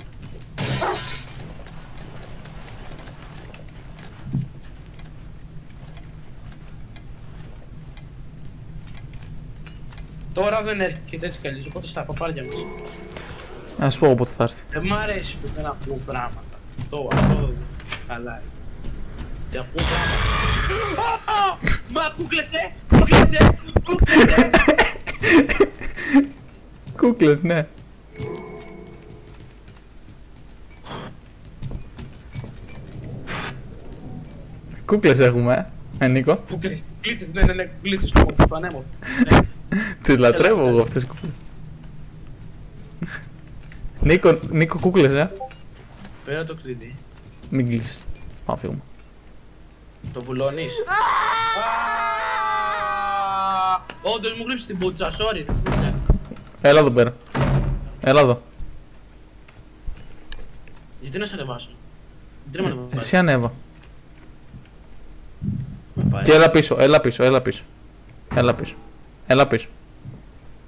Τώρα δεν έρχεται έτσι κι αλλιώς, οπότε στα παπάρια μας. Να σου πω πότε θα έρθει. Δεν μ' αρέσει που δεν ακούω πράγματα. Αυτό καλά. Τι ακούω πράγματα. Μα κούκλεσαι! Κούκλες, ναι. Κούκλες έχουμε, Νίκο. Κούκλες, γκλίτσες, ναι, γκλίτσες στο ανέμο. Τις λατρεύω εγώ αυτές τις κούκλες. Νίκο, κούκλες, Πέρα το κλειδί. Μην κλείσεις. Πάμε φύγουμε. Το βουλώνεις. Όντως μου γλύψεις την πουτσα, sorry. Έλα εδώ πέρα. Έλα εδώ. Γιατί να σε ανεβάσω. Γιατί να με ανεβάσεις. Εσύ ανέβα. Και έλα πίσω. Έλα πίσω.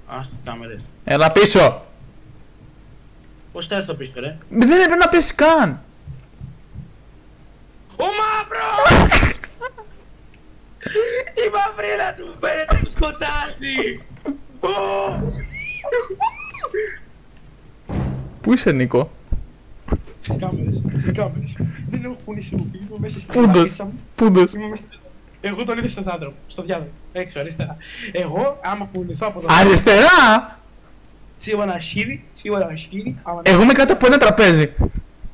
Ας τις κάμερες. Έλα πίσω! Πώς θα έρθω πίσω, ρε. Δεν έπρεπε να πέσει καν! Ο μαύρος! Η μαυρίλα του φαίνεται το σκοτάδι! Πού είσαι, Νίκο? Στις κάμερες. Δεν έχω κουνήσει μου, είμαι μέσα στην Πούντος, μάτια μου. πούντος. Είμαι μέσα στην... Εγώ τον είδα στο διάδρομο, έξω αριστερά. Εγώ, άμα κουνηθώ από το... Αριστερά! Σίγουρα σύρι. Εγώ είμαι κάτω από ένα τραπέζι.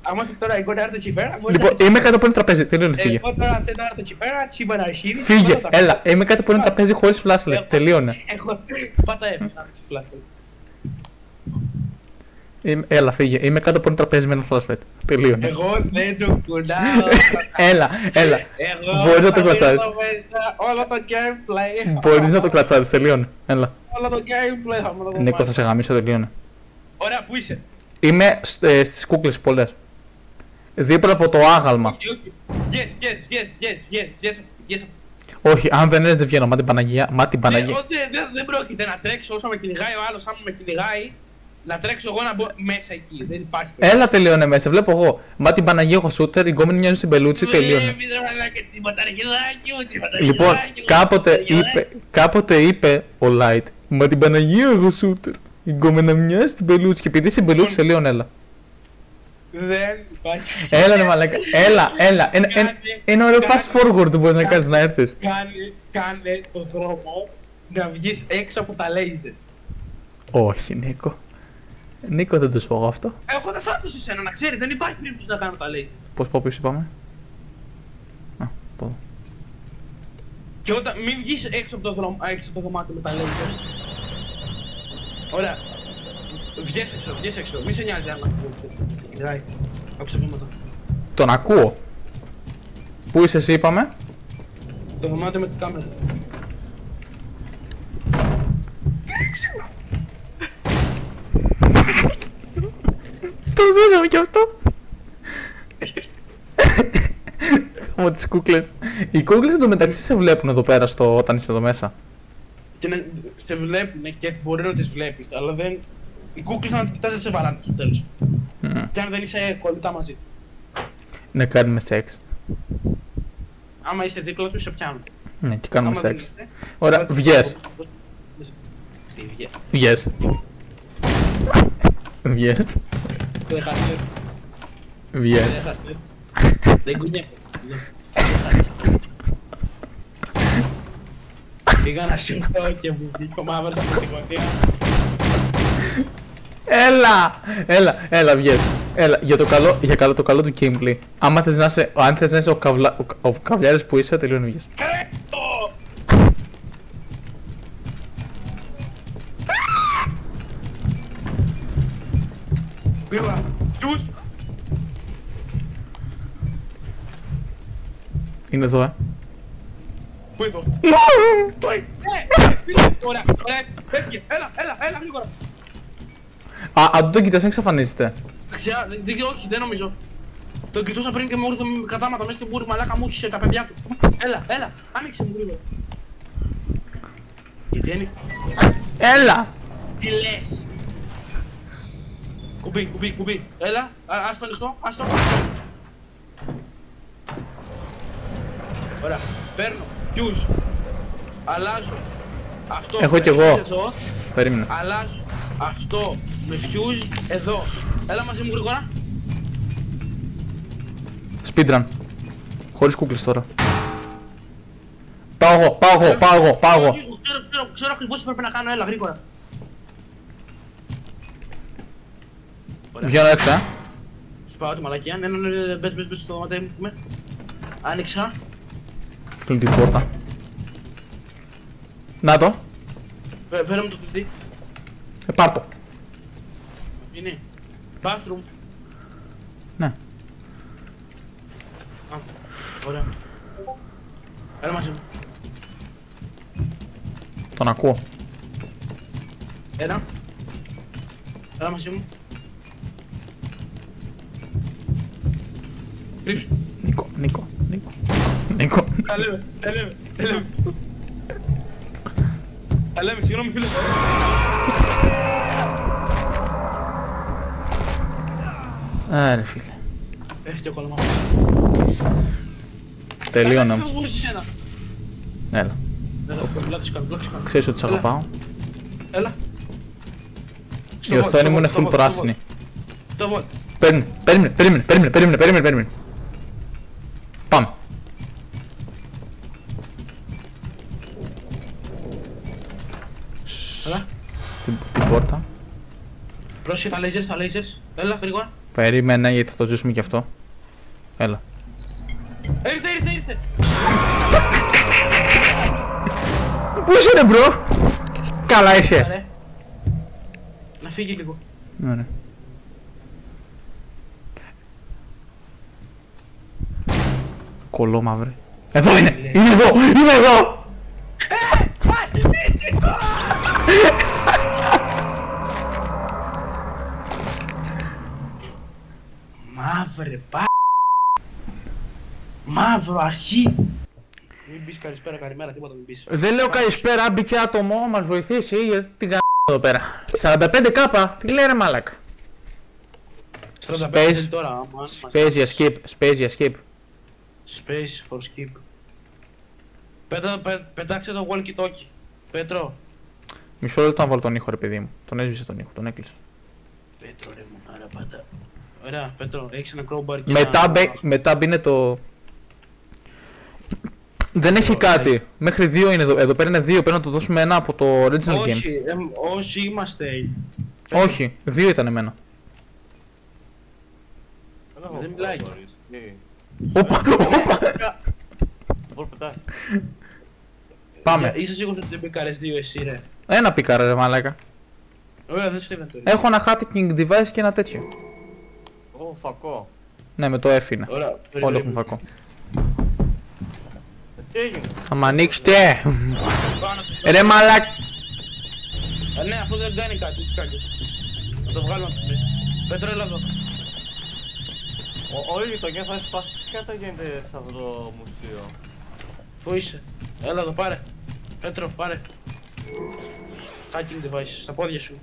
Άμα θες τώρα εγώ να έρθω εκεί πέρα... Λοιπόν, είμαι κάτω από ένα τραπέζι. Τελείωνε, φύγε. Εγώ τώρα θέλω να έρθω εκεί πέρα, τσίμπανα σύρι. Φύγε, έλα. Είμαι κάτω από ένα τραπέζι χωρίς flashlight. Τελείωνε. Εγώ, πάτα F, να ρίξω φλάστα. Έλα, φύγε. Είμαι κάτω από ένα τραπέζι με ένα flashlight. Τελείωνε. Εγώ δεν το κουνάω. Έλα. Εγώ Μπορείς να το κλατσάρεις. Όλο το gameplay. Μπορείς να το κλατσάρεις. Τελείωνε. Έλα. Όλο το gameplay θα μου το δω. Νίκο, θα σε γαμίσω. Τελείωνε. Ωραία, πού είσαι? Είμαι στις κούκλες πολλές. Δίπλα από το άγαλμα. Yes. Όχι, αν δεν είναι δεν βγαίνω. Μα την Παναγία. Δεν πρόκειται να τρέξω όσο με κυνηγάει ο άλλος. Αν με κυνηγάει, να τρέξω εγώ να μπω μέσα εκεί. Δεν υπάρχει. Έλα, τελείωνε μέσα. Βλέπω εγώ. Μα την Παναγία έχω σούτερ. Η γκόμενη μοιάζει στην πελούτσι. Τελείωνε. Λοιπόν, κάποτε είπε ο Light. Μα την Παναγία έχω σούτερ. Η γκόμενα μοιάζει στην πελούτσι. Και επειδή είσαι πελούτσι, τελείωνε. Έλα. Δεν υπάρχει. Έλα, ρε μαλάκα. Έλα. Ένα ωραίο fast forward που μπορείς να κάνεις να έρθεις. Κάνε το δρόμο να βγεις έξω από τα lasers. Όχι, Νίκο. Νίκο, δεν το σου πω αυτό. Εγώ δεν θα έρθω σε σένα, να ξέρεις, δεν υπάρχει περίπτωση να κάνω τα lasers. Πώς πω πίσω είπαμε? Α, πω εδώ. Και όταν μην βγεις έξω από το δωμάτιο με τα lasers. Ωραία. Βγες έξω, μη σε νοιάζει άμα γυράει. Άκουσα βήματα. Τον ακούω. Πού είσαι εσύ είπαμε? Το δωμάτιο με την κάμερα. Το ζούσαμε κι αυτό. Από τις κούκλες. Οι κούκλες εντωμεταξύ σε βλέπουν εδώ πέρα όταν είσαι εδώ μέσα. Και σε βλέπουνε και μπορεί να τις βλέπεις, αλλά δεν... Οι κούκλες να τις κοιτάζεις σε βαράνε στο τέλος. Και αν δεν είσαι κολλητά μαζί. Ναι, κάνουμε σεξ. Άμα είστε δίπλα του, σε πιάνουν. Ναι, και κάνουμε Άμα δεν σεξ. είστε, Ωραία, βγες. Τι βγες. Βγες. Βγες. Δεν χάσετε. Βγες. Δεν χάσετε. Δεν κουνιέμαι. Πήγα να σηκώ και μου βγήκε ο μαύρος από τη γωνία. Έλα, βγες. Έλα, για το καλό του gameplay. Αν θες να είσαι ο καβλιάρης που είσαι, τελειώνει, βγες. Πήγα. Τους. Είναι εδώ, Πού εδώ. Φίλε, ωραία, έφυγε. Έλα, γρήγορα. Αν τον κοιτάς, εξαφανίζεται. Όχι, δεν νομίζω. Τον κοιτούσα πριν και μου ήρθε κατάματα μέσα στην μπούρη, μαλάκα μου είχε τα παιδιά του. Έλα, άνοιξε μου γρήγορα. Γιατί είναι. Έλα! Τι λες. Κουμπί. Έλα, ας το ανοιχτό, ας το. Ωραία, παίρνω, fuse. Αλλάζω. Αυτό. Έχω κι εγώ. Εδώ. Περίμενε. Αλλάζω αυτό με fuse εδώ. Έλα μαζί μου γρήγορα. Speedrun. Χωρίς κούκλες τώρα. Πάω εγώ. Ξέρω ακριβώς τι πρέπει να κάνω, έλα γρήγορα. Βγαίνω έξω, Σπάω τη μαλακία, ναι, μπες στο δωμάτιο μου. Άνοιξα. Κλείνει την πόρτα. Να το. Φέρε μου το κλειδί. Πάρ' το. Είναι. Bathroom. Ναι. Α, ωραία. Έλα μαζί μου. Τον ακούω. Έλα μαζί μου. Κρύψου. Νίκο. Τα λέμε. Λέμε, συγγνώμη φίλε. Άρε φίλε. Έχει ο κολομά. Τελείωνα. Έλα. Βλάκες κάνω. Ξέρεις ότι σ' αγαπάω. Έλα. Η οθόνη μου είναι full πράσινη. Το βόλ. Περίμενε. Πάμε. Έλα. Την πόρτα. Πρόσεχε τα lasers. Έλα, γρήγορα. Περίμενε γιατί θα το ζήσουμε κι αυτό. Έλα. Ήρθε. Πού είσαι ρε μπρο? Καλά είσαι. Ωραία. Να φύγει λίγο. Ωραία. Κολό μαύρη. Εδώ είναι! Είναι εδώ! Φάση φύσικο! Μαύρε μαύρο αρχίδι. Μην πεις καλησπέρα, καλημέρα, τίποτα μην πεις. Δεν λέω καλησπέρα, μπήκε άτομο, μας βοηθήσει γιατί την κάνω εδώ πέρα. 45k, τι λέει ρε μαλάκα. Space για skip, space για skip. Space for skip. Πετάξε το walkie talkie. Πέτρο. Μισό λεπτό να βάλω τον ήχο ρε παιδί μου. Τον έσβησε τον ήχο, τον έκλεισα. Πέτρο ρε μου, άρα πάντα. Ωραία, Πέτρο, έχεις ένα crowbar και μετά μπίνε το... Δεν έχει κάτι. Μέχρι 2 είναι εδώ. Εδώ πέρα είναι 2. Πρέπει να το δώσουμε ένα από το original game. Όχι, είμαστε. Όχι, 2 ήταν εμένα. Δεν μιλάει. Όπα! Πάμε. Είσαι σίγουρος ότι δεν πικάρες 2 εσύ ρε? Ένα πίκαρα ρε μαλάκα. Ωραία, δεν σου το. Έχω ένα hacking device και ένα τέτοιο. Ω, φακό. Ναι, με το F είναι. Όλοι έχουν φακό. Τι έγινε? Θα μ' ανοίξετε! Ρε μαλάκ! Ναι, αφού δεν κάνει κάτι, τις κάκες. Να το βγάλουμε από τη μέση. Πέτρο, έλα εδώ. Όλη η γειτονιά θα σπάσει. Τι γίνεται σε αυτό το μουσείο? Πού είσαι? Έλα εδώ, πάρε. Πέτρο, πάρε. Hacking device, στα πόδια σου.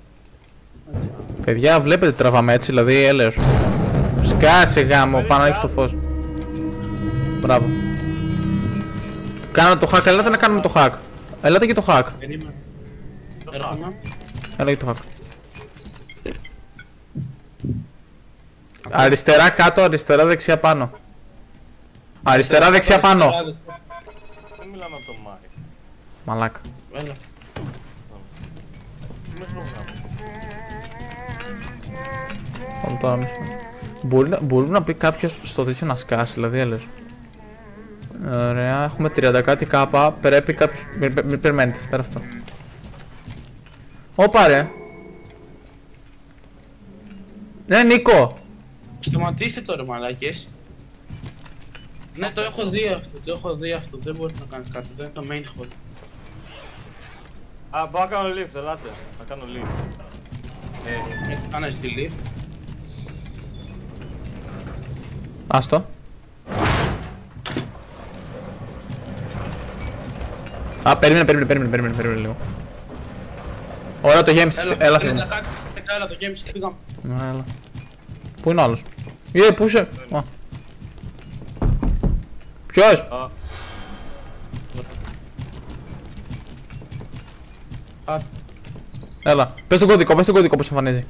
Παιδιά, βλέπετε τραβάμε έτσι, δηλαδή έλεος. Σκάσε γάμο, πάνω έχεις το φως. Μπράβο. Κάνω το hack, ελάτε να κάνουμε το hack. Ελάτε και το hack. Περίμενε. Έρχομαι. Έλα και το hack. Αριστερά κάτω, αριστερά δεξιά πάνω. Αριστερά δεξιά πάνω. Δεν μιλάμε από το Μάρι. Μαλάκα. Έλα. Πάμε τώρα μισό. Μπορεί να πει κάποιος στο τέτοιο να σκάσει, δηλαδή έλες. Ωραία, έχουμε 30 κάτι κάπα, πρέπει κάποιος... Μην περιμένετε, πέρα αυτό. Ωπα ρε. Ναι, Νίκο. Σταματήστε τώρα μαλάκες. Ναι, το έχω δει αυτό, δεν μπορείς να κάνεις κάτι, δεν είναι το main hall. Α, μπορώ να κάνω lift, ελάτε. Θα κάνω lift. Κάνεις τη lift. Άστο. Α, περίμενε λίγο. Ωραία το γέμισε, έλα φίλε. Έλα το γέμισε και φύγαμε. Έλα. Πού είναι ο άλλος? Πού είσαι? Ποιος? Έλα, πες τον κώδικο πως εμφανίζει.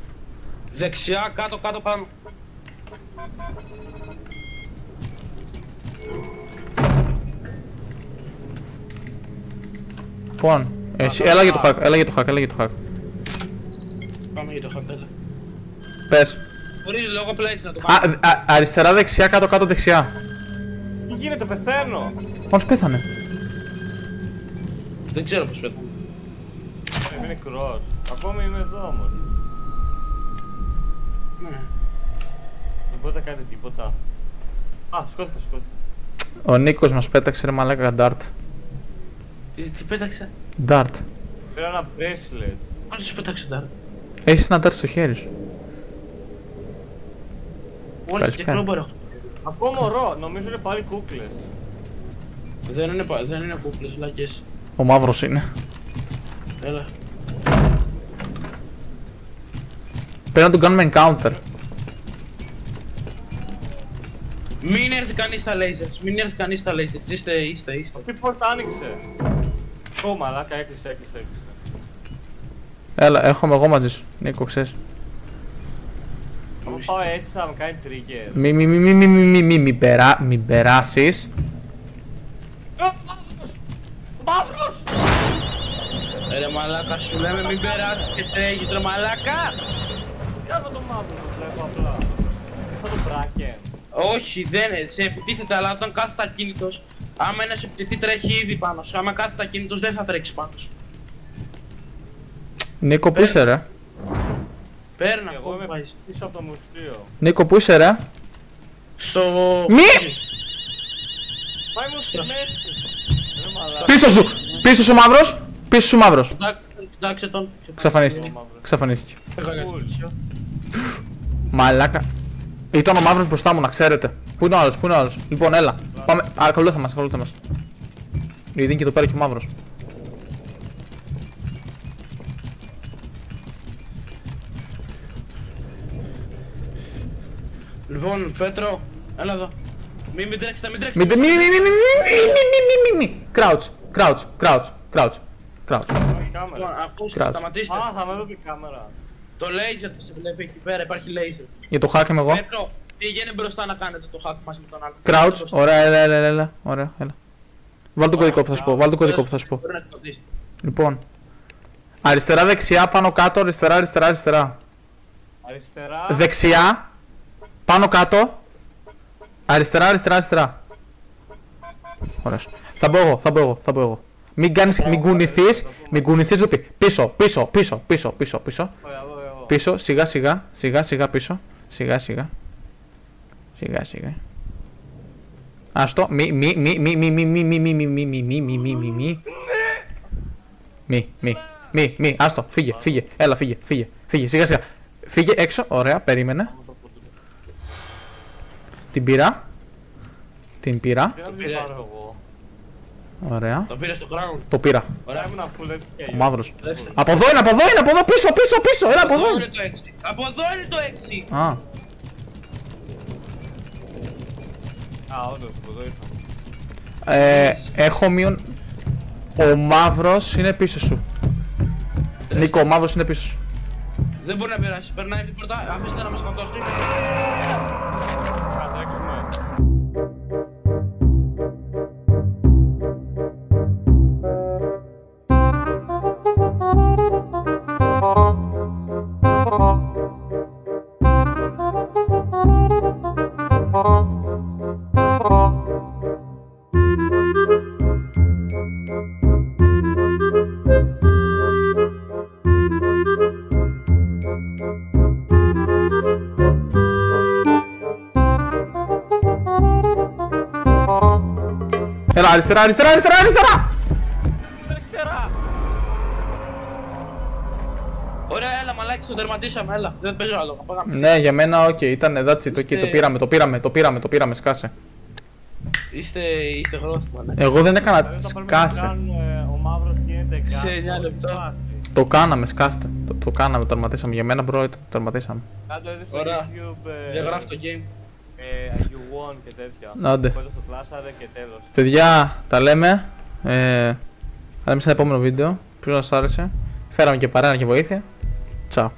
Δεξιά, κάτω, πάνω. Λοιπόν, εσύ, έλα για το hack. Πάμε για το hack, έλα. Πες. Μπορεί λόγω πλέξης να το κάνουμε. Αριστερά δεξιά, κάτω δεξιά. Τι γίνεται, πεθαίνω! Μόνος πέθανε. Δεν ξέρω πως πέθανε. Είμαι νεκρός. Ακόμη είμαι εδώ όμως. Ναι. Δεν μπορείτε να κάνετε τίποτα. Α, σκότηκα. Ο Νίκος μας πέταξε ρε μαλάκα Dart. Τι πέταξε? Dart. Πήρα ένα bracelet. Πάλι σου πέταξε Dart. Έχεις ένα Dart στο χέρι σου. Όχι, και κλόμπορ έχω. Ακόμα μωρό, νομίζω είναι πάλι κούκλες. Δεν είναι κούκλες, λάκες. Ο μαύρος είναι. Έλα. Πρέπει να τον κάνουμε encounter. Μην έρθει κανείς στα lasers, μην έρθει κανείς στα lasers. Είστε. Τι πόρτα άνοιξε. Ω μαλάκα, έκλεισε. Έλα, έρχομαι εγώ μαζί σου. Νίκο, ξέρεις. Αν πάω έτσι θα με κάνει trigger. Μην περάσεις. Ο μαύρος! Ρε μαλάκα, σου λέμε μην περάσεις και τρέχεις ρε μαλάκα. Κάνω το μαύρο, το βλέπω απλά. Αυτό το bracken. Όχι, δεν σε επιτίθεται, αλλά όταν κάθεται ακίνητος, άμα ένας επιτεθεί τρέχει ήδη πάνω σου. Άμα κάθεται ακίνητος δεν θα τρέξει πάνω σου. Νίκο, πού είσαι ρε? Παίρνω Εγώ αυτό που είμαι βάζεις. πίσω από το μουσείο. Νίκο, πού είσαι ρε? Στο... Μη! Πάει μου στη μέση. Ρε μαλάκα. Πίσω σου! Πίσω σου μαύρος! Πίσω σου μαύρος! Κοιτάξτε τον. Ξαφανίστηκε. Ξαφανίστηκε. Cool. Μαλάκα. Ήταν ο μαύρος μπροστά μου, να ξέρετε. Πού είναι ο άλλος, Λοιπόν, έλα. Πάμε. Ακολούθα μας. Γιατί είναι και εδώ πέρα και ο μαύρος. Λοιπόν, Πέτρο, έλα εδώ. Μην τρέξετε. Μη. Crouch. Υπάρχει κάμερα. Λοιπόν, ακούστε, Κράτος. σταματήστε. Α, θα με βλέπει η κάμερα. Το laser θα σε βλέπει εκεί πέρα, υπάρχει laser. Για το hack είμαι εγώ. Πέτρο, πήγαινε μπροστά να κάνετε το hack μαζί με τον άλλο. Crouch. Ωραία, έλα. Ωραία, έλα. Βάλ τον κωδικό που θα σου πω. Μπορεί να το δεις. Λοιπόν. Αριστερά, δεξιά, πάνω κάτω, αριστερά. Αριστερά. Δεξιά. Πάνω κάτω. Αριστερά. Ωραία. Θα μπω εγώ. Μην κουνηθείς Λουπί. Πίσω. Πίσω, σιγά πίσω. Σιγά. Άστο, μη, άστο, φύγε, έλα, φύγε, σιγά. Φύγε έξω, ωραία, περίμενε. Την πήρα. Τι να μην πάρω εγώ. Ωραία. Το πήρε στο crown. Το πήρα. Ωραία. Ήμουν full έτσι και Ο μαύρος. Από εδώ είναι, πίσω, έλα από Από εδώ. εδώ είναι το 6. Από εδώ είναι το 6. Α, Α, όντως, από εδώ ήρθα. έχω μείον. Ο μαύρος είναι πίσω σου. Νίκο, ο μαύρος είναι πίσω σου. Δεν μπορεί να περάσει. Περνάει την πόρτα. Αφήστε να με σκοτώσει. Θα τρέξουμε. Έλα, αριστερά. Αριστερά! Ωραία, έλα μαλάκι, το τερματίσαμε. Έλα, δεν παίζω άλλο. Πάμε. Ναι, για μένα, οκ, ήταν that's it, το πήραμε, σκάσε. Είστε γρόθυμα, ναι. Εγώ δεν έκανα Δηλαδή, θα πρέπει να σκάσε. κάνουμε, ο μαύρος γίνεται Σε κάτι. 9 λεπτά. Το κάναμε, σκάστε. Το κάναμε, το τερματίσαμε. Για μένα, bro, το τερματίσαμε. Κάτω έτσι στο Ωραία. YouTube. Δεν γράφει το game. You won και τέτοια. Άντε. Πότε στο κλάσαρε και τέλος. Παιδιά, τα λέμε. Θα λέμε σε ένα επόμενο βίντεο. Ποιος σας άρεσε. Φέραμε και παρέα και βοήθεια. Τσάου.